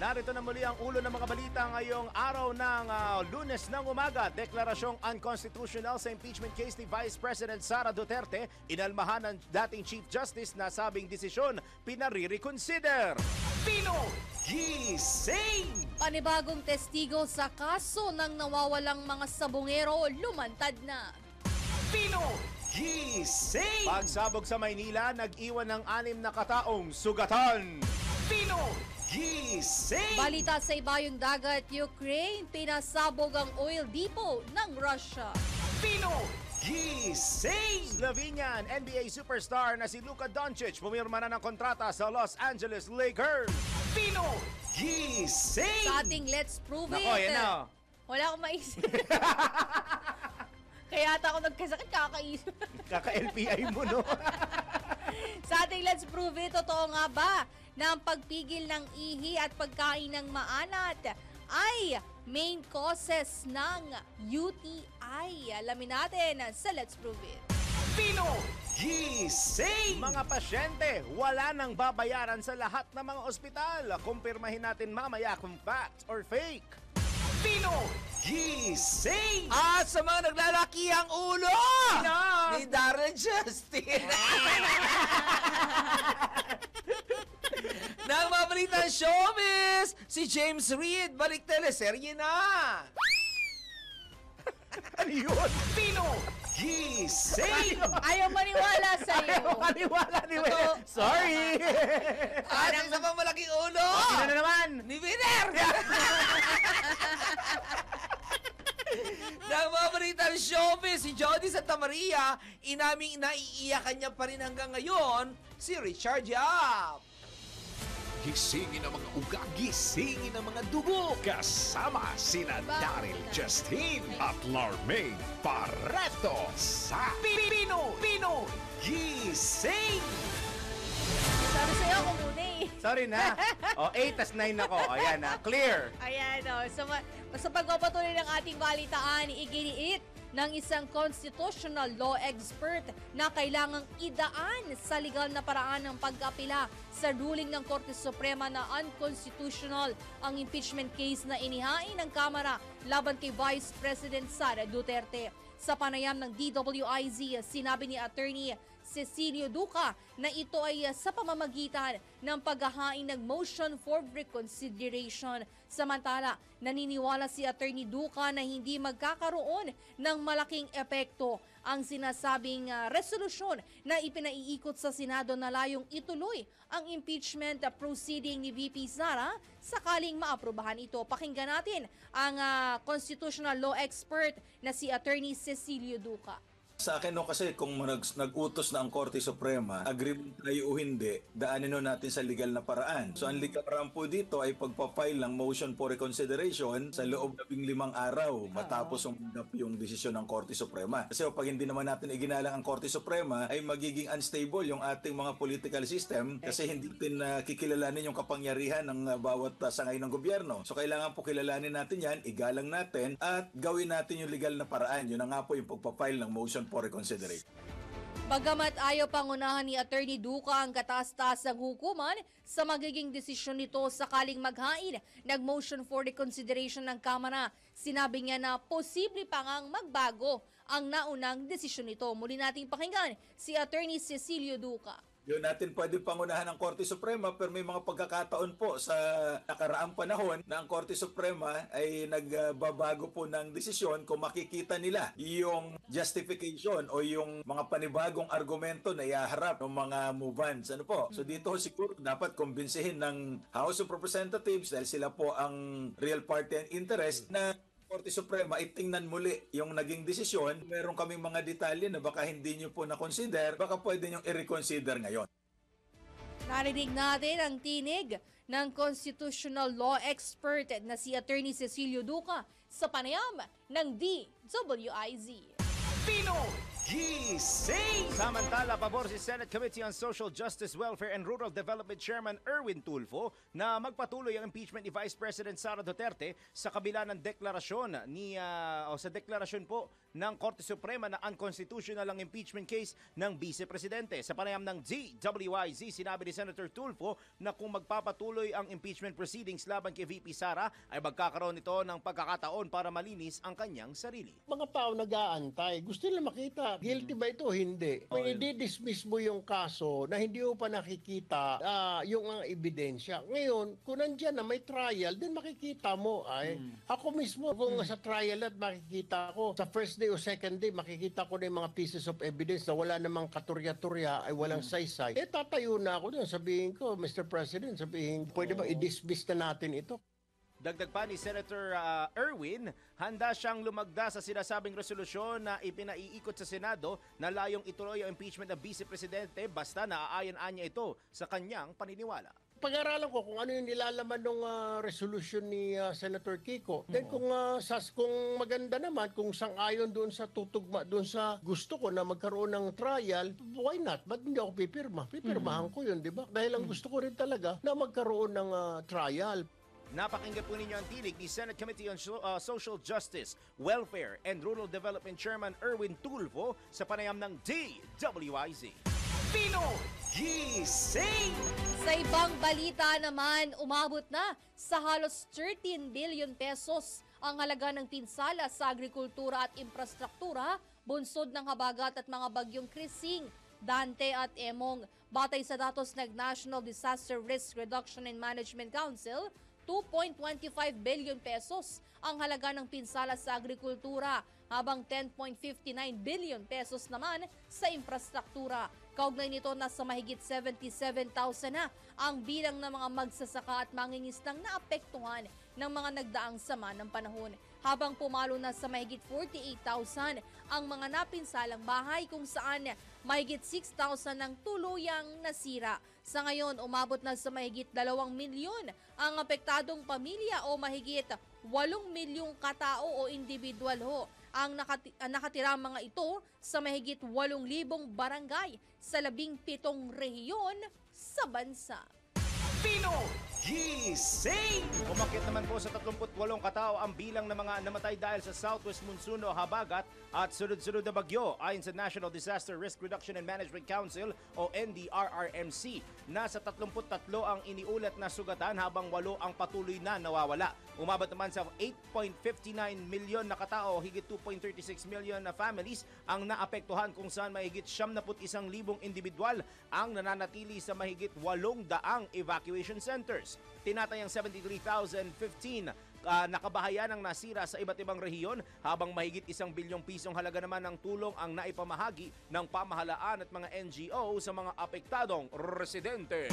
Narito na muli ang ulo ng mga balita ngayong araw ng Lunes ng umaga. Deklarasyong unconstitutional sa impeachment case ni Vice President Sara Duterte. Inalmahan ng dating Chief Justice na sabing desisyon pinare-reconsider. Pinoy Gising. Panibagong testigo sa kaso ng nawawalang mga sabongero lumantad na. Pinoy Gising. Pagsabog sa Maynila, nag-iwan ng 6 na kataong sugatan. Pinoy Gising. Balita sa ibayong dagat, Ukraine, pinasabog ang oil depot ng Russia. Pinoy Gising. Slovenian NBA superstar na si Luka Doncic pumirma na ng kontrata sa Los Angeles Lakers. Pinoy Gising. Sa ating Let's Prove It. Nako, yan na. Wala akong maisip. Kaya ata ako nagkasakit, kakaisip. Kaka-LPI mo, no? Sa ating Let's Prove It, totoo nga ba na ang pagpigil ng ihi at pagkain ng maanat ay main causes ng UTI? Alamin natin sa Let's Prove It. Pinoy Gising. Mga pasyente, wala nang babayaran sa lahat ng mga ospital. Kumpirmahin natin mamaya kung fact or fake. Pinoy Gising. At sa mga naglalaki ang ulo ni Darren Justin. Nang mabalitan showbiz, si James Reid balik teleserye na. Ano yun? Pinoy Gising. Ayaw maniwala sa'yo. Ayaw maniwala ni Winner. Sorry. At isa pang malaking ulo. Sino na naman? Ni Winner. Nang mabalitan showbiz, si Jody Santa Maria, inaming naiiyakan niya pa rin hanggang ngayon, si Richard Yap. Gisingin ang mga uga, gisingin ang mga dugo. Kasama sina Daryl Justin at Larmaine Barreto sa Pinoy Gising. Sabi sa'yo ako muna eh. Sorry na. 8 tas 9 ako. Ayan na. Clear. Ayan o. Sa pagpapatuloy ng ating balitaan, iginiit ng isang constitutional law expert na kailangang idaan sa legal na paraan ng pag-apila sa ruling ng Korte Suprema na unconstitutional ang impeachment case na inihain ng Kamara laban kay Vice President Sara Duterte. Sa panayam ng DWIZ, sinabi ni Attorney Cecilio Duca na ito ay sa pamamagitan ng paghahain ng motion for reconsideration. Samantala, naniniwala si Attorney Duca na hindi magkakaroon ng malaking epekto ang sinasabing resolusyon na ipinaiikot sa Senado na layong ituloy ang impeachment proceeding ni VP Sara sakaling maaprubahan ito. Pakinggan natin ang constitutional law expert na si Attorney Cecilio Duca. Sa akin kasi kung nag-utos na ang Korte Suprema, agreement tayo o hindi, daanin natin sa legal na paraan. So ang legal paraan po dito ay pagpa-file ng motion for reconsideration sa loob ng 15 araw matapos yung desisyon ng Korte Suprema. Kasi pag hindi naman natin iginalang ang Korte Suprema ay magiging unstable yung ating mga political system kasi hindi natin kikilalanin yung kapangyarihan ng bawat sangay ng gobyerno. So kailangan po kilalanin natin yan, igalang natin at gawin natin yung legal na paraan. Yun na nga po yung pagpa-file ng motion for reconsideration. Bagamat ayaw pangunahan ni Attorney Duca ang kataas-taas ng hukuman sa magiging desisyon nito sakaling maghain ng motion for reconsideration ng Kamara, sinabi niya na posible pa ngang magbago ang naunang desisyon nito. Muli nating pakinggan si Attorney Cecilio Duca. Yun natin pwede pangunahan ng Korte Suprema, pero may mga pagkakataon po sa nakaraang panahon na ang Korte Suprema ay nagbabago po ng desisyon kung makikita nila yung justification o yung mga panibagong argumento na iaharap ng mga move-ons. Ano po? So dito siguro dapat kumbinsihin ng House of Representatives dahil sila po ang real party and interest na Korte Suprema ay tingnan muli yung naging desisyon. Meron kaming mga detalye na baka hindi nyo po na-consider, baka pwede nyo i-reconsider ngayon. Narinig natin ang tinig ng constitutional law expert na si Attorney Cecilio Duca sa panayam ng DWIZ. Gising! Samantala, pabor si Senate Committee on Social Justice, Welfare and Rural Development Chairman Erwin Tulfo na magpatuloy ang impeachment ni Vice President Sara Duterte sa kabila ng deklarasyon sa deklarasyon po ng Korte Suprema na unconstitutional ang impeachment case ng Vice Presidente. Sa panayam ng DWIZ, sinabi ni Senator Tulfo na kung magpapatuloy ang impeachment proceedings laban kay VP Sara ay magkakaroon ito ng pagkakataon para malinis ang kanyang sarili. Mga tao nag-aantay, gusto nila makita, guilty ba ito? Hindi. Kung i-dismiss mo yung kaso na hindi mo pa nakikita yung ebidensya. Ngayon, kung nandyan na may trial, then makikita mo ay, ako mismo, kung sa trial at makikita ko, sa first day o second day, makikita ko na yung mga pieces of evidence na wala namang katurya-turya, ay walang saysay. Tatayo na ako doon, sabihin ko, Mr. President, sabihin, pwede ba i-dismiss na natin ito? Dagdag pa ni Senator Erwin, handa siyang lumagda sa sinasabing resolusyon na ipinaiikot sa Senado na layong ituloy ang impeachment ng Vice Presidente basta naaayon-anya ito sa kanyang paniniwala. Pag-aralan ko kung ano yung nilalaman ng resolution ni Senator Kiko. Then kung maganda naman, kung sang-ayon doon sa tutugma, doon sa gusto ko na magkaroon ng trial, why not? Ba't hindi ako pipirma? Pipirmahan ko yun, di ba? Dahil ang gusto ko rin talaga na magkaroon ng trial. Napakinggan po ninyo ang tinig ni Senate Committee on Social Justice, Welfare and Rural Development Chairman Erwin Tulfo sa panayam ng DWIZ. Gising! Sa ibang balita naman, umabot na sa halos 13 billion pesos ang halaga ng pinsala sa agrikultura at infrastruktura, bunsod ng habagat at mga bagyong Krising, Dante at Emong. Batay sa datos ng National Disaster Risk Reduction and Management Council, 2.25 billion pesos ang halaga ng pinsala sa agrikultura, habang 10.59 billion pesos naman sa infrastruktura. Kaugnay nito, nasa mahigit 77,000 na ang bilang ng mga magsasaka at mangingisdang naapektuhan ng mga nagdaang sama ng panahon, habang pumalo na sa mahigit 48,000 ang mga napinsalang bahay kung saan mahigit 6,000 ang tuluyang nasira. Sa ngayon, umabot na sa mahigit 2 milyon ang apektadong pamilya o mahigit 8 milyong katao o individual ho ang nakatira mga ito sa mahigit 8,000 barangay sa 17 rehiyon sa bansa. Gising! Umakyat naman po sa 38 katao ang bilang ng mga namatay dahil sa Southwest Monsoon o habagat at sunod-sunod na bagyo ayon sa National Disaster Risk Reduction and Management Council o NDRRMC. Nasa 33 ang iniulat na sugatan habang 8 ang patuloy na nawawala. Umabot naman sa 8.59 milyon na katao, higit 2.36 million na families ang naapektuhan kung saan mahigit 71,000 individual ang nananatili sa mahigit 800 evacuation centers. Tinatayang 73,015 nakabahayan ang nasira sa iba't ibang rehiyon, habang mahigit 1 bilyong pisong halaga naman ng tulong ang naipamahagi ng pamahalaan at mga NGO sa mga apektadong residente.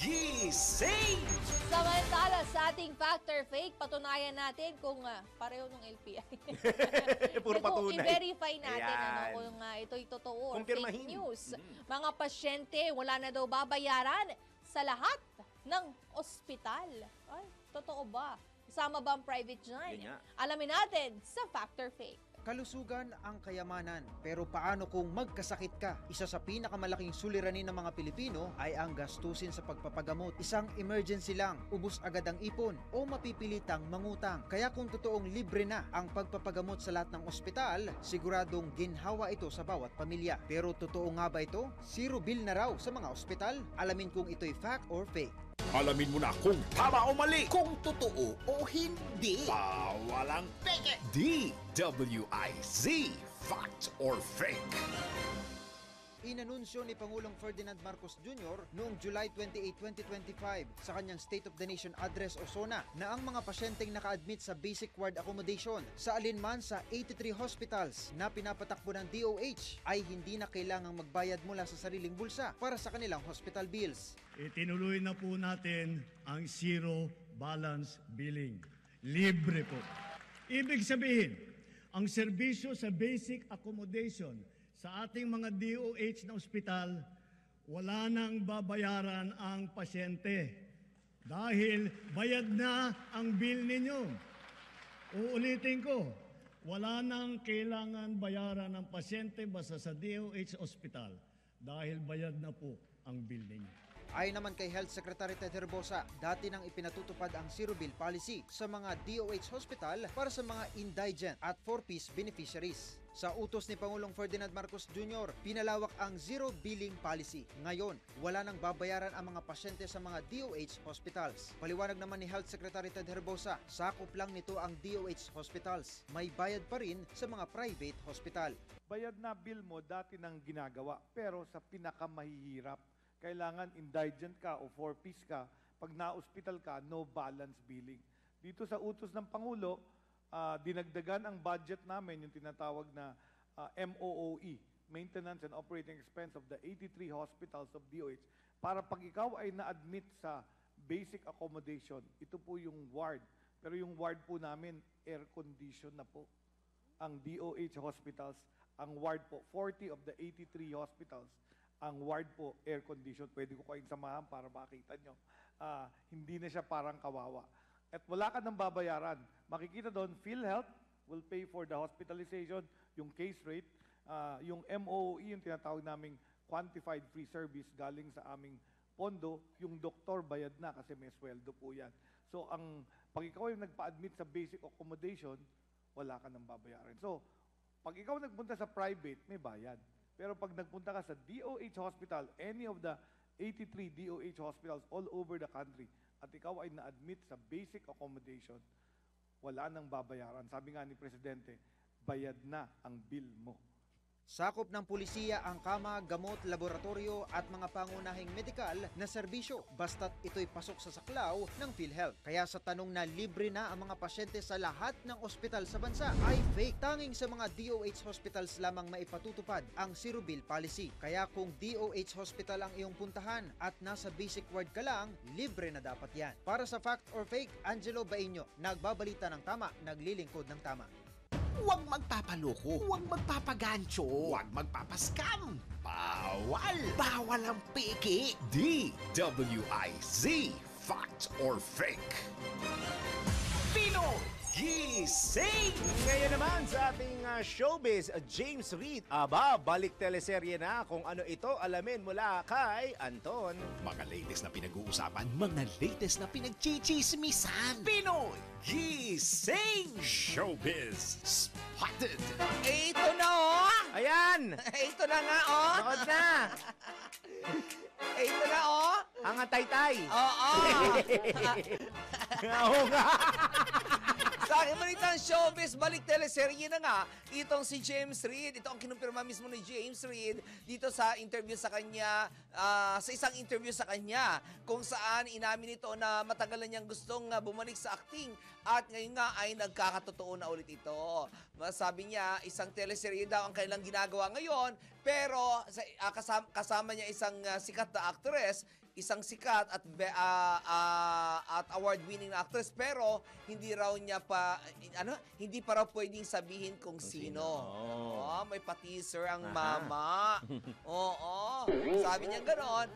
Gising! Samantala sa ating Fact or Fake, patunayan natin kung pareho ng LPI. Puro patunay. I-verify natin kung ito'y totoo or kumpirmahin. fake news. Mga pasyente, wala na daw babayaran sa lahat ng ospital. Ay, totoo ba? Kasama ba ang private dyan? Alamin natin sa Fact or Fake. Kalusugan ang kayamanan, pero paano kung magkasakit ka? Isa sa pinakamalaking suliranin ng mga Pilipino ay ang gastusin sa pagpapagamot. Isang emergency lang, ubos agad ang ipon o mapipilitang mangutang. Kaya kung totoong libre na ang pagpapagamot sa lahat ng ospital, siguradong ginhawa ito sa bawat pamilya. Pero totoo nga ba ito? Zero bill na raw sa mga ospital? Alamin kung ito'y fact or fake. Alamin mo na kung tama o mali, kung totoo o hindi. Walang peke. DWIZ, Fact or Fake. Inanunsyo ni Pangulong Ferdinand Marcos Jr. noong July 28, 2025 sa kanyang State of the Nation Address o SONA na ang mga pasyenteng naka-admit sa basic ward accommodation sa alinman sa 83 hospitals na pinapatakbo ng DOH ay hindi na kailangang magbayad mula sa sariling bulsa para sa kanilang hospital bills. Itinuloy na po natin ang zero balance billing. Libre po. Ibig sabihin, ang serbisyo sa basic accommodation sa ating mga DOH na ospital, wala nang babayaran ang pasyente dahil bayad na ang bill ninyo. Uulitin ko, wala nang kailangan bayaran ng pasyente basta sa DOH ospital dahil bayad na po ang bill ninyo. Ayon naman kay Health Secretary Ted Herbosa, dati nang ipinatutupad ang zero bill policy sa mga DOH hospital para sa mga indigent at 4-piece beneficiaries. Sa utos ni Pangulong Ferdinand Marcos Jr., pinalawak ang zero billing policy. Ngayon, wala nang babayaran ang mga pasyente sa mga DOH hospitals. Paliwanag naman ni Health Secretary Ted Herbosa, sakop lang nito ang DOH hospitals. May bayad pa rin sa mga private hospital. Bayad na bill mo dati nang ginagawa, pero sa pinakamahihirap. Kailangan indigent ka o 4-piece ka. Pag na-hospital ka, no balance billing. Dito sa utos ng Pangulo, dinagdagan ang budget namin, yung tinatawag na MOOE, Maintenance and Operating Expense of the 83 hospitals of DOH, para pag ikaw ay na-admit sa basic accommodation, ito po yung ward. Pero yung ward po namin, air condition na po. Ang DOH hospitals, ang ward po, 40 of the 83 hospitals, ang ward po, air condition. Pwede ko kayong samahan para makita nyo. Hindi na siya parang kawawa. At wala ka nang babayaran. Makikita doon, PhilHealth will pay for the hospitalization, yung case rate, yung MOE, yung tinatawag naming quantified free service galing sa aming pondo, yung doktor bayad na kasi may sweldo po yan. So, pag ikaw yung nagpa-admit sa basic accommodation, wala ka nang babayaran. So, pag ikaw nagpunta sa private, may bayad. Pero pag nagpunta ka sa DOH hospital, any of the 83 DOH hospitals all over the country, at ikaw ay na-admit sa basic accommodation, wala nang babayaran. Sabi nga ni Presidente, bayad na ang bill mo. Sakop ng pulisiya ang kama, gamot, laboratorio at mga pangunahing medikal na serbisyo basta't ito'y pasok sa saklaw ng PhilHealth. Kaya sa tanong na libre na ang mga pasyente sa lahat ng ospital sa bansa ay fake. Tanging sa mga DOH hospitals lamang maipatutupad ang zero bill policy. Kaya kung DOH hospital ang iyong puntahan at nasa basic ward ka lang, libre na dapat yan. Para sa Fact or Fake, Angelo Bainyo, nagbabalita ng tama, naglilingkod ng tama. Huwag magpapaloko, huwag magpapagancho, huwag magpapaskam. Bawal! Bawal ang peke. DWIZ, Fact or Fake. Pinoy Gising! Ngayon naman sa ating showbiz, James Reid. Balik teleserye na. Kung ano ito, alamin mula kay Anton. Mga latest na pinag-uusapan, mga latest na pinagchichismisan. Pinoy Gising! Showbiz Spotted! Ito na oh! Ayan! Ito na nga oh! Nood na! Ito na oh! Ang atay-tay! Oo! Oo nga! Sa aking balitang showbiz, balik teleserye na nga, itong si James Reid. Ito ang kinumpirma mismo ni James Reid dito sa interview sa kanya, sa isang interview sa kanya, kung saan inamin ito na matagal na niyang gustong bumalik sa acting at ngayon nga ay nagkakatotoo na ulit ito. Sabi niya, isang teleserye daw ang kailang ginagawa ngayon, pero kasama niya isang sikat na actress, isang sikat at award-winning na actress, pero hindi raw niya hindi pa raw pwedeng sabihin kung sino. Oh, may pa-teaser ang mama. Oo. Sabi niya gano'n,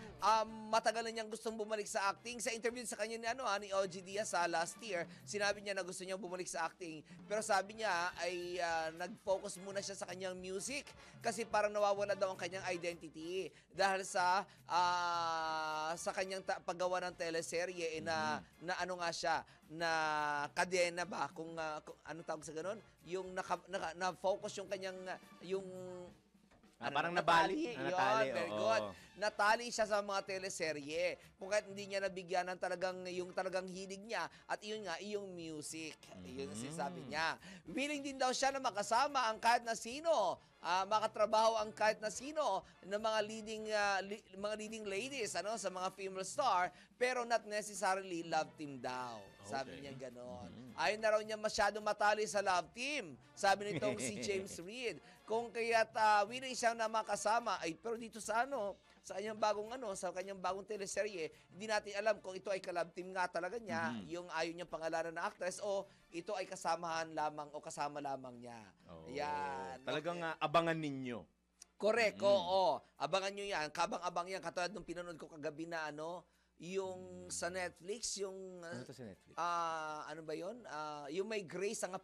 matagal na niyang gustong bumalik sa acting. Sa interview sa kanya ni OG Diaz last year, sinabi niya na gusto niyang bumalik sa acting. Pero sabi niya ay nag-focus muna siya sa kanyang music kasi parang nawawala daw ang kanyang identity dahil sa kanyang paggawa ng teleserye na ano nga siya, na kadena ba kung ano tawag sa ganun, yung na-focus yung kanyang yung Parang nabali. Yun, very oo. good. Natali siya sa mga teleserye. Kung kahit hindi niya nabigyan ng talagang hilig niya at iyon nga, iyong music. Yun ang sinasabi niya. Willing din daw siya na makasama ang kahit na sino. Makatrabaho ang kahit na sino ng mga leading ladies sa mga female star, pero not necessarily love team daw. Sabi niya ganon. Ayaw na raw niya masyado matali sa love team. Sabi nitong si James Reid. Kung kaya't willing siyang na makasama, pero dito sa sa kanyang bagong teleserye, hindi natin alam kung ito ay ka-love team nga talaga niya, yung ayaw niyang pangalanan na actress, o ito ay kasamahan lamang o kasama lamang niya. Ayan. Talagang abangan ninyo. Correct, oo. Abangan nyo yan. Kabang-abang yan. Katulad nung pinanood ko kagabi na yung sa Netflix, yung Ano to sa Netflix? ano ba 'yon? Yung may Grace ang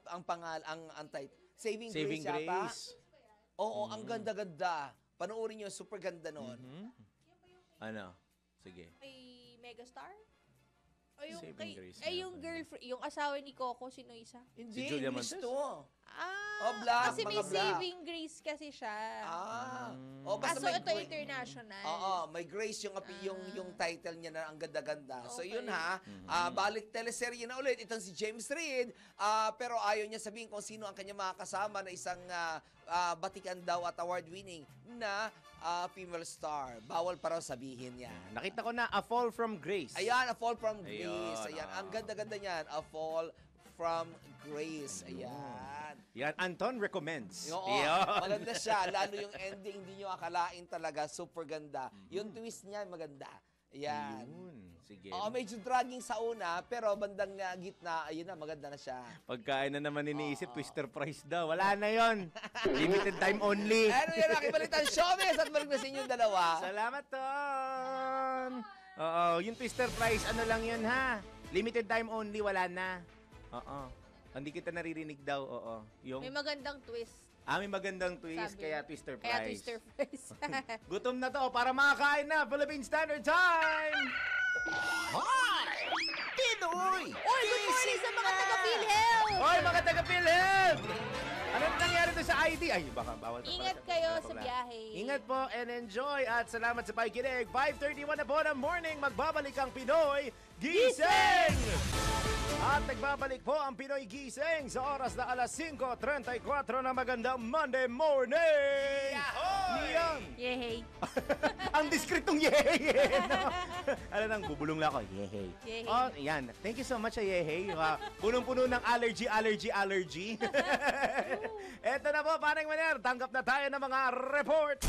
Saving Saving Grace yata. Grace. Oo, ang ganda-ganda. Panoorin niyo, super ganda noon. Ano? Sige. Kay Megastar? O yung Saving Grace yung girlfriend, yung asawa ni Coco, sino isa? Hindi, Si Julia English Montes? to. Black, kasi mga may black. Saving Grace kasi siya. Basta So may ito international. Oo, may Grace yung title niya na ang ganda-ganda. So Okay. yun balik teleserye na ulit itong si James Reid, pero ayaw niya sabihin kung sino ang kanyang makakasama na isang batikan daw at award-winning na female star. Bawal pa raw sabihin niya. Nakita ko na A Fall from Grace. Ayan, A Fall from Grace. Ayun, Ayan, ang ganda-ganda niyan. A Fall from Grace. Ayan. Yan, Anton recommends. Oo, Yan. maganda siya. Lalo yung ending, hindi nyo akalain talaga. Super ganda. Yung twist niya, maganda. Ayan. Sige. Oo, medyo dragging sa una, pero bandang gitna, ayun na, maganda na siya. Pagkain na naman iniisip, Twister Price daw. Wala na yon. Limited time only. Ano yan, nakibalitan showbiz at balik na sa inyong dalawa. Salamat, Ton. Oo, yung Twister Price, ano lang yun, ha? Limited time only, wala na. Oo. Hindi kita naririnig daw, oo. Yung... May magandang twist. May magandang twist, Sabi. kaya Twister Price. Kaya Twister Price. Gutom na to para makakain na, Philippine Standard Time! Hi! Pinoy! Oy, good morning sa mga taga-PhilHealth! Hoy, mga taga-PhilHealth! Anong nangyari doon sa ID? Ay, baka bawal pa Ingat pala kayo pala. sa biyahe. Ingat po and enjoy at salamat sa pakikinig. 5:31 na po ng morning, magbabalik ang Pinoy Gising! At nagbabalik po ang Pinoy Gising sa oras na alas 5:34 na magandang Monday morning! Yan! Yehey! Ang diskretong yehey! No? Alam nang, bubulong lang ako, yehey. Yehey. Oh, yan. Thank you so much, yehey. Punong-puno ng allergy. Eto na po, Panay Maner, tanggap na tayo ng mga report.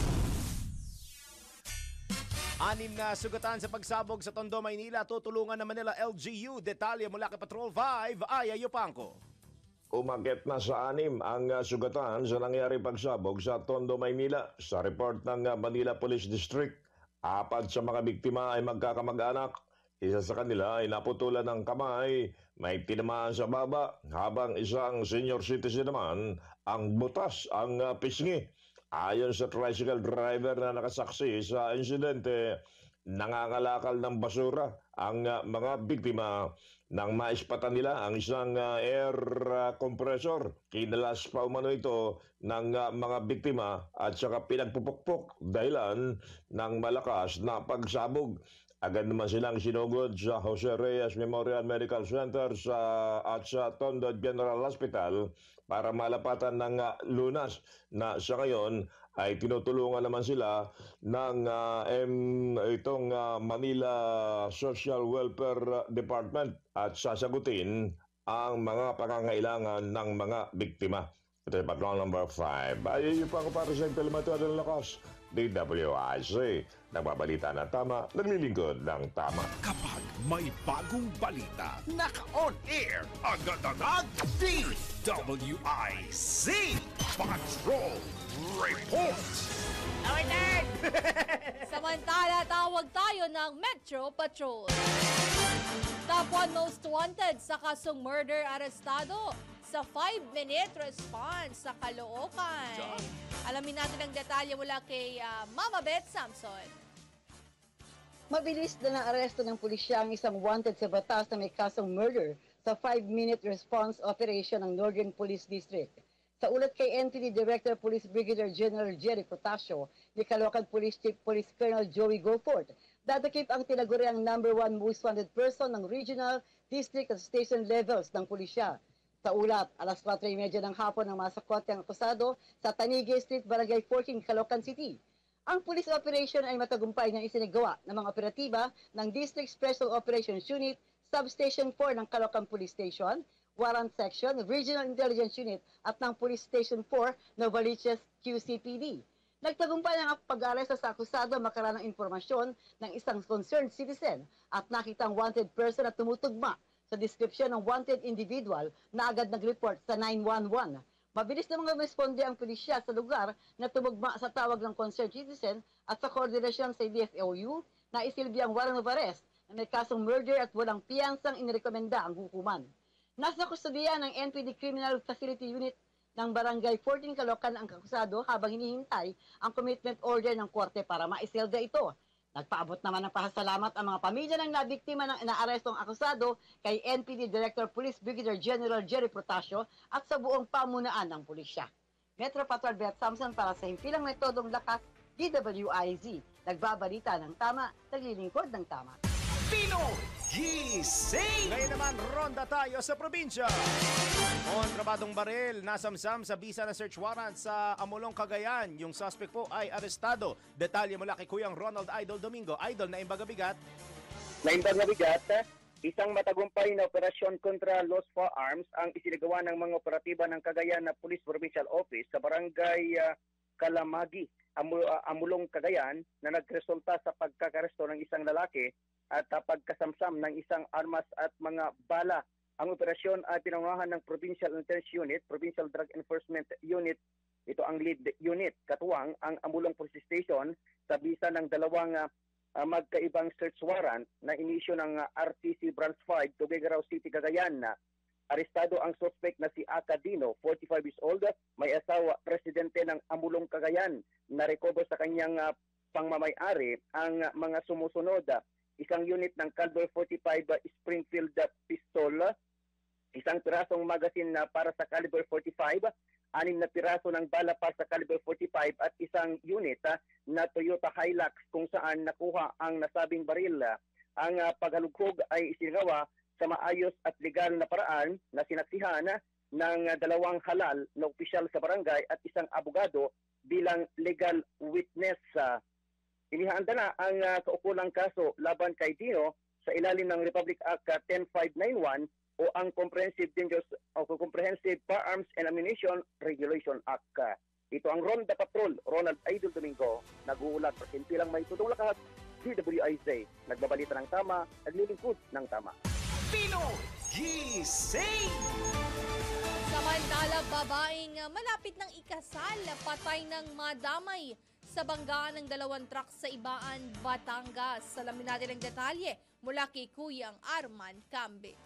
6 na sugatan sa pagsabog sa Tondo, Maynila. Tutulungan na Manila LGU. Detalye mula kay Patrol 5, Aya Yupanco. Umakyat na sa 6 ang sugatan sa nangyari pagsabog sa Tondo, Maynila. Sa report ng Manila Police District, 4 sa mga biktima ay magkakamag-anak. Isa sa kanila ay naputulan ng kamay, may tinamaan sa baba, habang isang senior citizen naman ang butas ang pisngi. Ayon sa tricycle driver na nakasaksi sa insidente, nangangalakal ng basura ang mga biktima. Nang maispatan nila ang isang air compressor, kinalas pa umano ito ng mga biktima at saka pinagpupukpok dahilan ng malakas na pagsabog. Agad naman silang sinugod sa Jose Reyes Memorial Medical Center at sa Tondo General Hospital para malapatan ng lunas, na sa ngayon ay tinutulungan naman sila ng itong Manila Social Welfare Department at sasagutin ang mga pangangailangan ng mga biktima. Ito yung patrol number 5. Ayun yung pang para sa implementado ng lakas. DWIC. Nagbabalita ng tama, naglilingkod ng tama. Kapag may bagong balita, naka-on air, agad-agad, DWIC Patrol Report! Samantala, tawag tayo ng Metro Patrol. Top 1 most wanted sa kasong murder arestado sa 5-minute response sa Caloocan. Alamin natin ang detalye mula kay Mama Beth Samson. Mabilis na aresto ng pulisya ang isang wanted sa batas na may kasong murder sa 5-minute response operation ng Northern Police District. Sa ulat kay NPD Director Police Brigadier General Jerry Protasio ni Caloocan Police Chief Police Colonel Joey Goforth, dadakip ang tinaguriang #1 most wanted person ng regional, district at station levels ng pulisya. Sa ulat, alas 4:30 ng hapon ng masakwate ang akusado sa Tanigi Street, Barangay 14, Caloocan City. Ang police operation ay matagumpay na isinagawa ng mga operatiba ng District Special Operations Unit, Substation 4 ng Caloocan Police Station, Warrant Section, Regional Intelligence Unit at ng Police Station 4 Novaliches QCPD. Nagtagumpay ang pag-aresta sa akusado makaroon ng impormasyon ng isang concerned citizen at nakitang wanted person na tumutugma sa description ng wanted individual na agad nag-report sa 911. Mabilis namang responde ang pulisya sa lugar na tumugma sa tawag ng concerned citizen at sa koordinasyon sa DFOU na isilbi ang warrant of arrest na may kasong murder at walang piyansang inirekomenda ang hukuman. Nasa kustodiya ng NPD Criminal Facility Unit ng Barangay 14 Caloocan ang akusado habang hinihintay ang commitment order ng korte para maiselda ito. Nagpaabot naman ng pasasalamat ang mga pamilya ng nabiktima ng inaarestong akusado kay NPD Director Police Brigadier General Jerry Protasio at sa buong pamunaan ng pulisya. Metro Patrol Beth Samson para sa himpilang metodong lakas, DWIZ. Nagbabalita ng tama, naglilingkod ng tama. Pinoy Gising! Ngayon naman, ronda tayo sa probinsya. Kontrabadong baril, nasamsam sa bisa na search warrant sa Amulong, Cagayan. Yung suspect po ay arestado. Detalye mula kay Kuyang Ronald Idol Domingo. Idol, na imbaga-bigat. Isang matagumpay na operasyon kontra Los Firearms ang isinagawa ng mga operatiba ng Cagayan na Police Provincial Office sa Barangay Kalamagi, Amulong, Cagayan na nagresulta sa pagkakaresto ng isang lalaki at pagkasamsam ng isang armas at mga bala. Ang operasyon ay pinangunahan ng Provincial Intelligence Unit, Provincial Drug Enforcement Unit. Ito ang lead unit. Katuwang ang Amulong Police Station sa bisa ng dalawang magkaibang search warrant na inisyu ng RTC Branch 5, Tuguegarao City, Cagayan. Arestado ang suspect na si Acadino, 45 years old, may asawa, residente ng Amulong, Cagayan. Narecover sa kanyang pangmamay-ari ang mga sumusunod. Isang unit ng Caliber 45 Springfield pistol, isang pirasong magazine para sa Caliber 45, 6 na piraso ng bala para sa Caliber 45 at isang unit na Toyota Hilux kung saan nakuha ang nasabing baril. Ang paghalughog ay isinagawa sa maayos at legal na paraan na sinaksihan ng dalawang halal na opisyal sa barangay at isang abogado bilang legal witness. Inihaanda na ang kaukulang kaso laban kay Dino sa ilalim ng Republic Act 10591 o ang Comprehensive Firearms and Ammunition Regulation Act. Ito ang Ronda Patrol, Ronald Idol Domingo, nag-uulat para simpilang may tutong lakas, DWIZ, nagbabalita ng tama, naglilingkod ng tama. Pinoy Gising! Samantala, babaeng malapit ng ikasal, patay ng madamay sa banggaan ng 2 truck sa Ibaan, Batangas. Salamin natin ang detalye mula kay Kuyang Arman Cambe.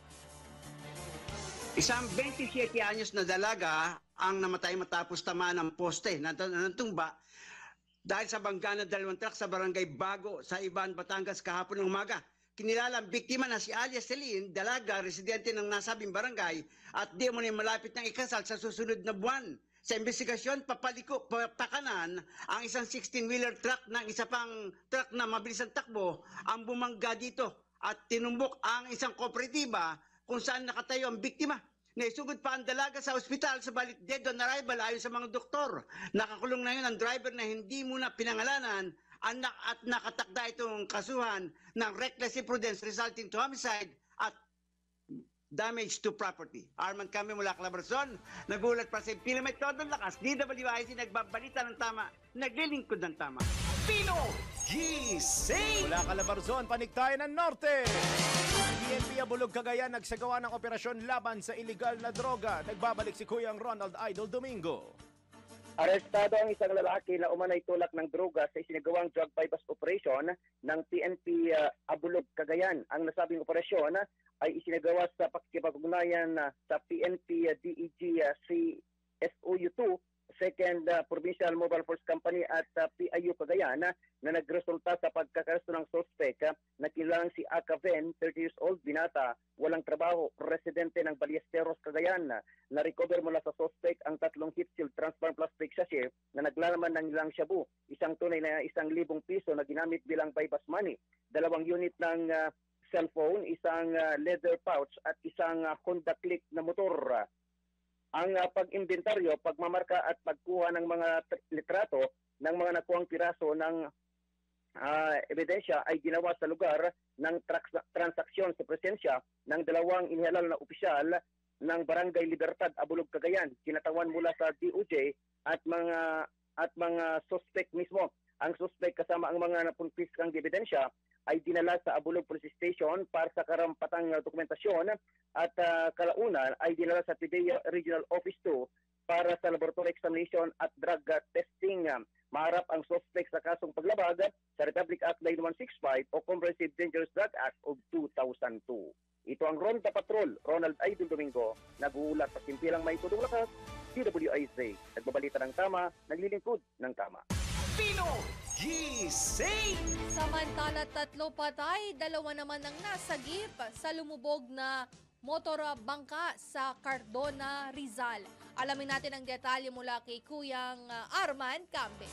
Isang 27 anyos na dalaga ang namatay matapos tamaan ng poste na tumba dahil sa banggaan ng 2 truck sa Barangay Bago sa Ibaan, Batangas kahapon ng umaga. Kinilala ang biktima na si Alia Celine, dalaga, residente ng nasabing barangay at di mo malapit ng ikasal sa susunod na buwan. Sa investigasyon, pakanan ang isang 16-wheeler truck ng isa pang truck na mabilisang takbo ang bumangga dito at tinumbok ang isang kooperatiba kung saan nakatayo ang biktima. Naisugod pa ang dalaga sa ospital sa balit dead on arrival ayon sa mga doktor. Nakakulong na yun ang driver na hindi muna pinangalanan at nakatakda itong kasuhan ng reckless imprudence resulting to homicide at damage to property. Arman kami mula Calabarzon, nagulat para sa Pinoy Metodong Lakas, DWIZ nagbabalita ng tama, naglilingkod ng tama. Pinoy Gising! Mula Calabarzon, paniktayan ng Norte. PNP Abulog, Cagayan nagsagawa ng operasyon laban sa iligal na droga. Nagbabalik si Kuyang Ronald Idol Domingo. Arestado ang isang lalaki na umanay tulak ng droga sa isinagawang drug bypass operation ng PNP Abulog, Cagayan. Ang nasabing operasyon ay isinagawa sa pakikipag-ugnayan sa PNP DEG CSOU 2 2nd and Provincial Mobile Force Company at PIU Cagayan na nagresulta sa pagkakaresto ng suspect na kilalang si Akaven, 30 years old, binata, walang trabaho, residente ng Ballesteros, Cagayan. Na-recover mula sa suspect ang 3 heat seal transparent plastic sachet na naglalaman ng ilang shabu, isang tunay na 1,000 piso na ginamit bilang bypass money, 2 unit ng cellphone, isang leather pouch at isang Honda Click na motor. Ang pag-inventaryo, pagmamarka at pagkuha ng mga litrato ng mga nakuhang piraso ng ebidensya ay ginawa sa lugar ng transaksyon sa presensya ng 2 inihalal na opisyal ng Barangay Libertad, Abulog, Cagayan, kinatawan mula sa DOJ at mga suspect mismo. Ang suspect kasama ang mga napunpiskang ebidensya ay dinala sa Abulog Police Station para sa karampatang dokumentasyon at kalaunan ay dinala sa PDEA Regional Office 2 para sa laboratory examination at drug testing. Maharap ang suspect sa kasong paglabag sa Republic Act 9165 o Comprehensive Dangerous Drug Act of 2002. Ito ang Ronda Patrol, Ronald Idol Domingo, nag-uulat sa simpilang may tudong lakas, DWIZ, nagbabalita ng tama, naglilingkod ng tama. Pinoy Gising! Samantala 3 patay, 2 naman ang nasagip sa lumubog na motor bangka sa Cardona, Rizal. Alamin natin ang detalye mula kay Kuyang Arman Cambe.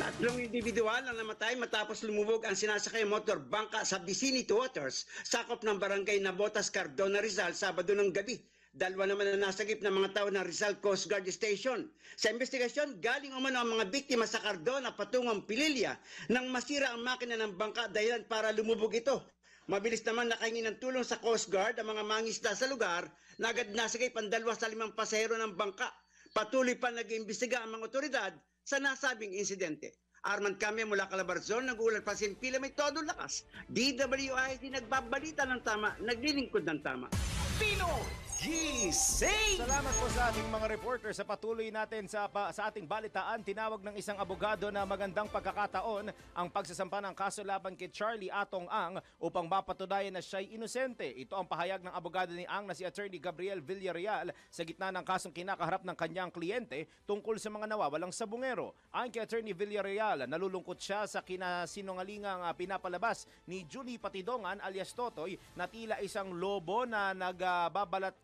3 individual ang namatay matapos lumubog ang sinasakay motor bangka sa Vicinity Waters, sakop ng barangay Nabotas, Cardona, Rizal, Sabado ng gabi. 2 naman ang nasagip ng mga tao ng Rizal Coast Guard Station. Sa investigasyon, galing umano ang mga biktima sa Cardona patungong Pililya nang masira ang makina ng bangka dahilan para lumubog ito. Mabilis naman nakahingi ng tulong sa Coast Guard ang mga mangisda sa lugar na agad nasagip ang 2 sa 5 pasahero ng bangka. Patuloy pa nag-iimbestiga ang mga otoridad sa nasabing insidente. Arman Cambe mula Calabarzon, nag-uulat pa Pila may todo lakas. DWIZ nagbabalita ng tama, naglilingkod ng tama. Pinoy Gising! Salamat po sa ating mga reporter. Sa patuloy natin sa ating balitaan, tinawag ng isang abogado na magandang pagkakataon ang pagsasampa ng kaso laban kay Charlie Atong Ang upang mapatunayan na siya'y inosente. Ito ang pahayag ng abogado ni Ang na si Attorney Gabriel Villarreal sa gitna ng kasong kinakaharap ng kanyang kliyente tungkol sa mga nawawalang sabungero. Ayon kay Attorney Villarreal, nalulungkot siya sa kinasinungalingang pinapalabas ni Julie Patidongan alias Totoy na tila isang lobo na nagbabalat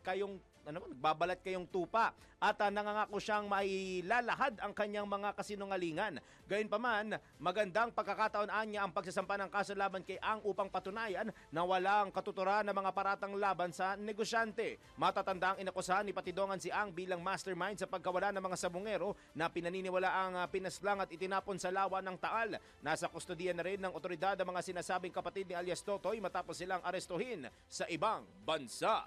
kayong tupa at nangangako siyang mailalahad ang kanyang mga kasinungalingan. Gayunpaman, magandang pagkakataon niya ang pagsasampa ng kaso laban kay Ang upang patunayan na walang katuturan ng mga paratang laban sa negosyante. Matatanda ang inakusahan ni Patidongan si Ang bilang mastermind sa pagkawala ng mga sabungero na pinaniniwala ang pinaslang at itinapon sa lawa ng Taal. Nasa kustodiya na rin ng otoridad ang mga sinasabing kapatid ni alias Totoy matapos silang arestuhin sa ibang bansa.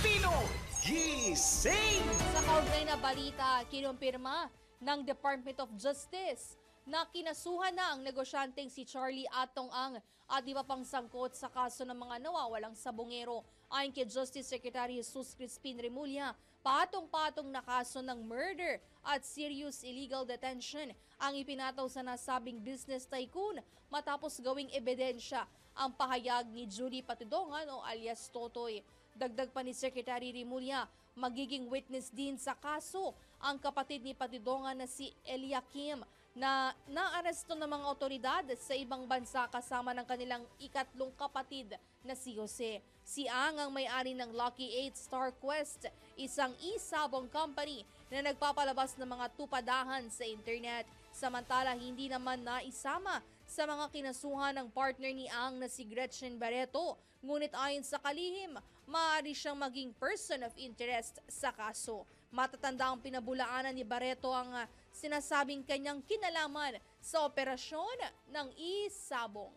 Pinoy Gising! Sa kaugnay na balita, kinumpirma ng Department of Justice na kinasuhan na ang negosyanteng si Charlie Atong Ang at iba pang sangkot sa kaso ng mga nawawalang sabungero. Ayon kay Justice Secretary Jesus Crispin Remulla, patong-patong na kaso ng murder at serious illegal detention ang ipinataw sa nasabing business tycoon matapos gawing ebidensya ang pahayag ni Julie Patidongan o alias Totoy. Dagdag pa ni Secretary Remulla, magiging witness din sa kaso ang kapatid ni Patidongan na si Eliakim na naaresto ng mga otoridad sa ibang bansa kasama ng kanilang ikatlong kapatid na si Jose. Si Ang ang may-ari ng Lucky 8 Star Quest, isang e-sabong company na nagpapalabas ng mga tupadahan sa internet. Samantala, hindi naman naisama sa mga kinasuhan ng partner ni Ang na si Gretchen Barreto. Ngunit ayon sa kalihim, maaari siyang maging person of interest sa kaso. Matatanda ang pinabulaanan ni Barreto ang sinasabing kanyang kinalaman sa operasyon ng e-sabong.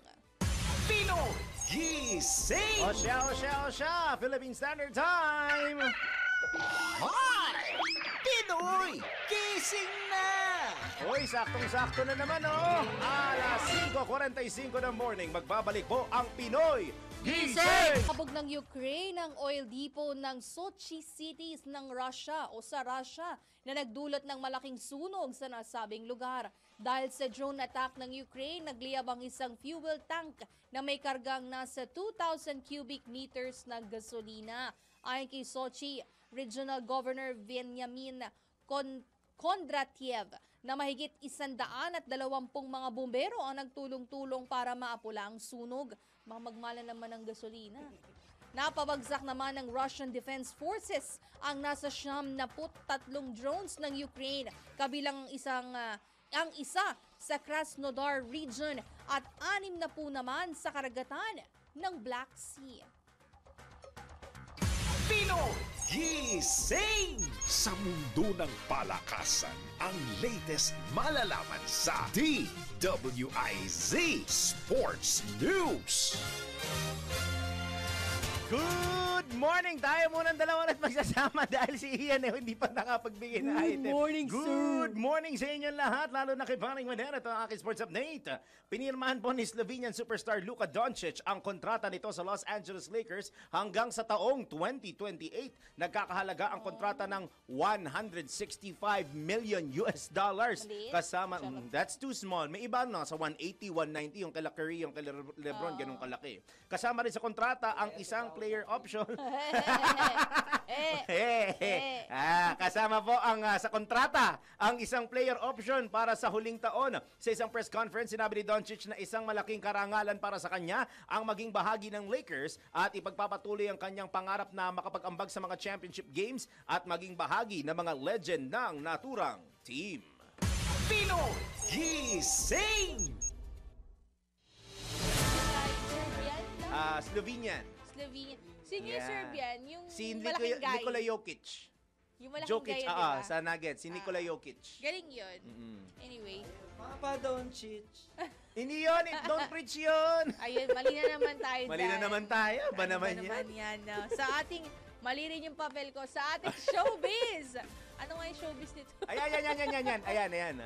Pinoy Gising! Osya! Philippine Standard Time! Hi! Pinoy Gising na! Hoy, saktong-sakto na naman, oh! Alas 5:45 ng morning, magbabalik po ang Pinoy Gising! Habog ng Ukraine ang oil depot ng Sochi City ng Russia o sa Russia na nagdulot ng malaking sunog sa nasabing lugar. Dahil sa drone attack ng Ukraine, nagliyab ang isang fuel tank na may kargang nasa 2,000 cubic meters na gasolina. Ayon kay Sochi, Regional Governor Veniamin Kondratiev na mahigit 120 mga bumbero ang nagtulong-tulong para maapula ang sunog. Mamagmala naman ng gasolina. Napabagsak naman ng Russian Defense Forces ang nasa 73 drones ng Ukraine, kabilang ang isa sa Krasnodar region at 6 na po naman sa karagatan ng Black Sea. Pinoy Gising! Sa mundo ng palakasan, ang latest malalaman sa DWIZ Sports News. Good morning! Tayo muna ng dalawa at magsasama dahil si Ian hindi pa nakapagbigay na item. Good morning, sir! Good morning sa inyong lahat, lalo na kay Paring Madera. Ito ang aking sports update. Pinirmahan po ni Slovenian superstar Luka Doncic ang kontrata nito sa Los Angeles Lakers hanggang sa taong 2028. Nagkakahalaga ang kontrata ng $165 million. Kasama, that's too small. May iba na sa 180, 190 yung kay Curry, yung kay LeBron, ganun kalaki. Kasama rin sa kontrata ang isang player option. Kasama po ang sa kontrata ang isang player option para sa huling taon. Sa isang press conference, sinabi ni Doncic na isang malaking karangalan para sa kanya ang maging bahagi ng Lakers at ipagpapatuloy ang kanyang pangarap na makapag-ambag sa mga championship games at maging bahagi ng mga legend ng naturang team. Pinoy Gising! Slovenian. Sino yung Serbian? Yung si malaking guy. Nikola Jokic. Yung malaking Jokic, guy, diba? sa Nuggets. Si Nikola Jokic. Galing yun. Anyway. Papa Doncic. Hindi yun. Don't preach yun. Ayun, mali na naman tayo. Mali na naman tayo. Ba naman yan? No? Sa ating, mali rin yung papel ko, sa ating showbiz. Ano nga yung showbiz nito? Ayan. Ayan.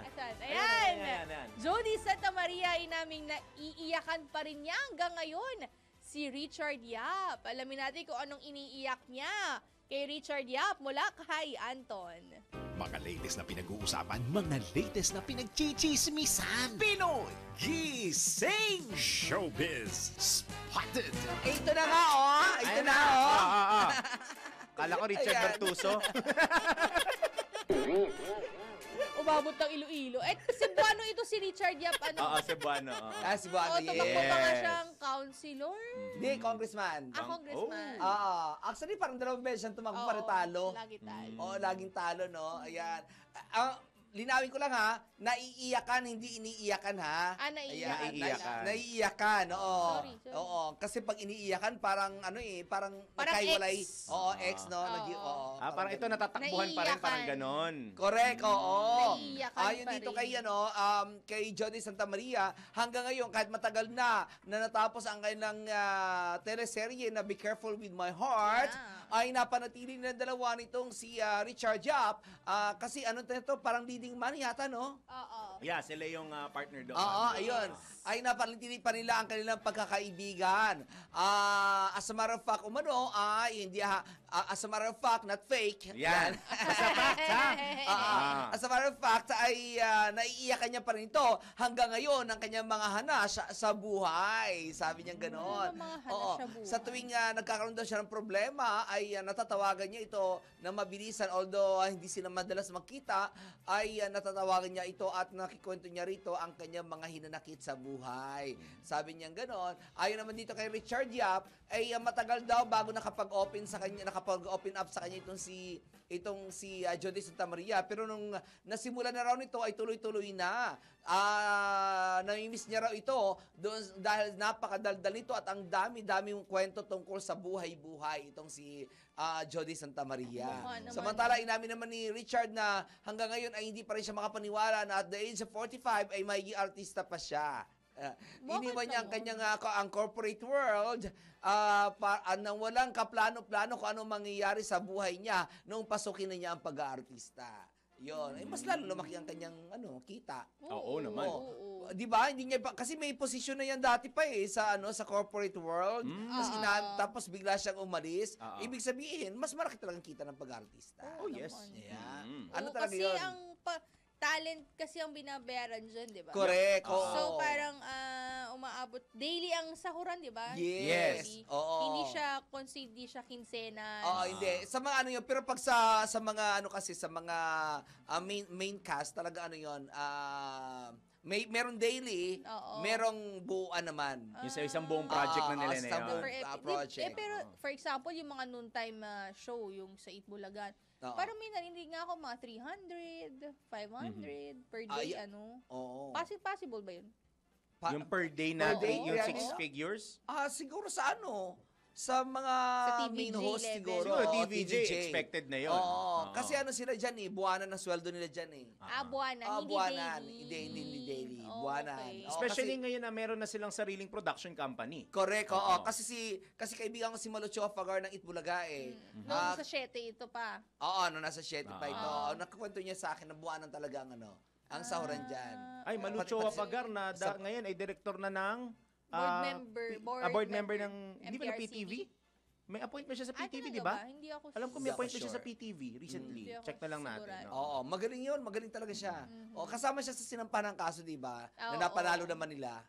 Jody Santa Maria, inaming na iiyakan pa rin niya hanggang ngayon si Richard Yap. Alamin natin kung anong iniiyak niya kay Richard Yap mula kay Anton. Mga latest na pinag-uusapan, mga latest na pinagchichismisan. Pinoy Gising! Showbiz Spotted! Ito na nga, oh! Ito na, oh! Kala ko Richard Bertuso. Umabot ng Iloilo. Cebuano ito si Richard Yap. Cebuano. Cebuano, yes. Tumakbo pa nga siyang councilor. Hindi, congressman. Congressman. Actually, parang 2 beses siyang tumakbo para talo. Lagi talo. Laging talo, no? Ayan. Linawin ko lang ha, naiiyakan, hindi iniiyakan ha. Naiiyakan. Naiiyakan, oo. Sorry. Oo, kasi pag iniiyakan, parang parang nagkahiwalay. ex. Oo, ex, no? Parang ito natatakbuhan pa rin, parang ganon. Correct, oo. Naiiyakan Ayon pa dito rin. kay Jody Santa Maria, hanggang ngayon, kahit matagal na natapos ang kanilang teleserye na Be Careful With My Heart, ay napanatili na dalawa nitong si Richard Yap. Kasi parang leading man yata, no? Oo. Yeah, sila yung partner doon. Oo, ayun. Ay napanatili pa nila ang kanilang pagkakaibigan. As a matter of fact, hindi as a matter of fact, not fake. Yan. As a fact, ha? As a matter of fact, ay naiiyakan niya pa rin ito hanggang ngayon ang kanyang mga hanas sa buhay. Sabi niya gano'n. Sa tuwing nagkakaroon daw siya ng problema, ay natatawagan niya ito na mabilisan. Although hindi sila madalas magkita, ay natatawagan niya ito at nakikwento niya rito ang kanyang mga hinanakit sa buhay. Sabi niya gano'n. Ayon naman dito kay Richard Yap, ay matagal daw bago nakapag-open up sa kanya itong si Jody Santa Maria. Pero nung nasimula na raw nito ay tuloy-tuloy na. Namimiss niya raw ito dahil napakadaldal nito at ang dami-daming kwento tungkol sa buhay-buhay itong si Jody Santa Maria. Samantala, inamin naman ni Richard na hanggang ngayon ay hindi pa rin siya makapaniwala na at the age of 45 ay magiging artista pa siya. Iniwan niya ang kanyang ang corporate world nang walang kaplano-plano kung anong mangyayari sa buhay niya nung pasukin na niya ang pag-aartista. Yun. Mas lalo lumaki ang kanyang kita. Oo naman. Di ba? Hindi niya kasi may posisyon na yan dati pa sa corporate world. Tapos bigla siyang umalis. Ibig sabihin, mas malaki talagang kita ng pag-aartista. Oh, yes. Yeah. Talaga yun? talent kasi ang binabayaran dyan, di ba? Correct, oo. So, parang umaabot, daily ang sahuran, di ba? Yes. Daily. Oo. Hindi siya kinsena. Oo, hindi. Sa mga ano yun, pero pag sa mga ano kasi, sa mga main cast, talaga ano yun, meron daily, merong buuan naman. Yung sa isang buong project na nila na isang yun. buong project. Pero, for example, yung mga noontime show, yung sa Eat Bulagan, parang may narinig nga ako mga 300, 500 per day, Oo. Possible ba yun? Yung per day na, yung 6 figures? Siguro sa sa mga main host siguro. Siguro, TVJ, expected na yun. Oo. Kasi sila dyan buwanan ng sweldo nila dyan Buwanan, hindi buwanan. daily. Hindi daily. Buwanan. Okay. Especially ngayon na meron na silang sariling production company. Correct, oo. Kasi kaibigan ko si Malucho Fagar ng Itbulaga Noong sa 7 ito pa. Oo, nasa 7 pa ito. Nakakwento niya sa akin na buwanan talaga ang sahuran dyan. Ay, Malucho Fagar na ngayon ay director na ng board member ng, hindi ba na PTV? May appointment siya sa PTV, di ba? Hindi ako Alam ko may appointment siya sa PTV recently. Check na lang natin. Oo, magaling yun. Magaling talaga siya. Kasama siya sa sinampahan ng kaso, di ba? Na napanalo naman nila.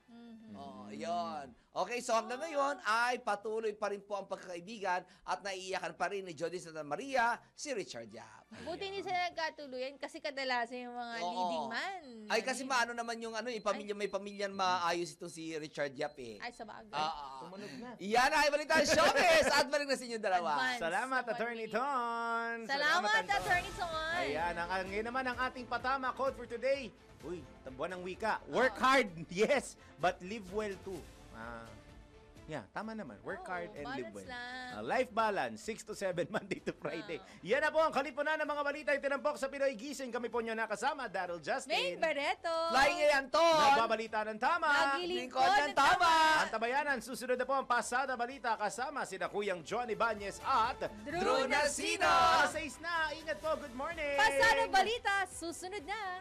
Yun. Okay, so hanggang ngayon ay patuloy pa rin po ang pagkakaibigan at naiiyakan pa rin ni Jody Santa Maria si Richard Yap. Buti hindi sila nagkatuluyan kasi kadalasan yung mga leading man. Ay, kasi maano naman yung may pamilyan maayos itong si Richard Yap Ay, sa bagay. Tumunog na. Yan ay balitaan showbiz at balik na sa inyo dalawa. Salamat, Attorney Ton. Salamat, Attorney Ton. Ayan, ngayon naman ang ating patama quote for today. Uy, buwan ng wika. Work hard, yes, but live well too. Tama naman. Work hard and live well. Life balance, 6 to 7, Monday to Friday. Yan na po ang kalipunan ng mga balita itinampok sa Pinoy Gising. Kami po nyo nakasama, Daryl Justin. Maine Barreto. Flying A. Anton. Nagbabalita ng tama. Naglilingkod ng tama. Ang tabayanan, susunod na po ang pasada balita kasama sina Kuyang Johnny Banez at Drew Narcino. Alas 6 na. Ingat po. Good morning. Pasada balita, susunod na.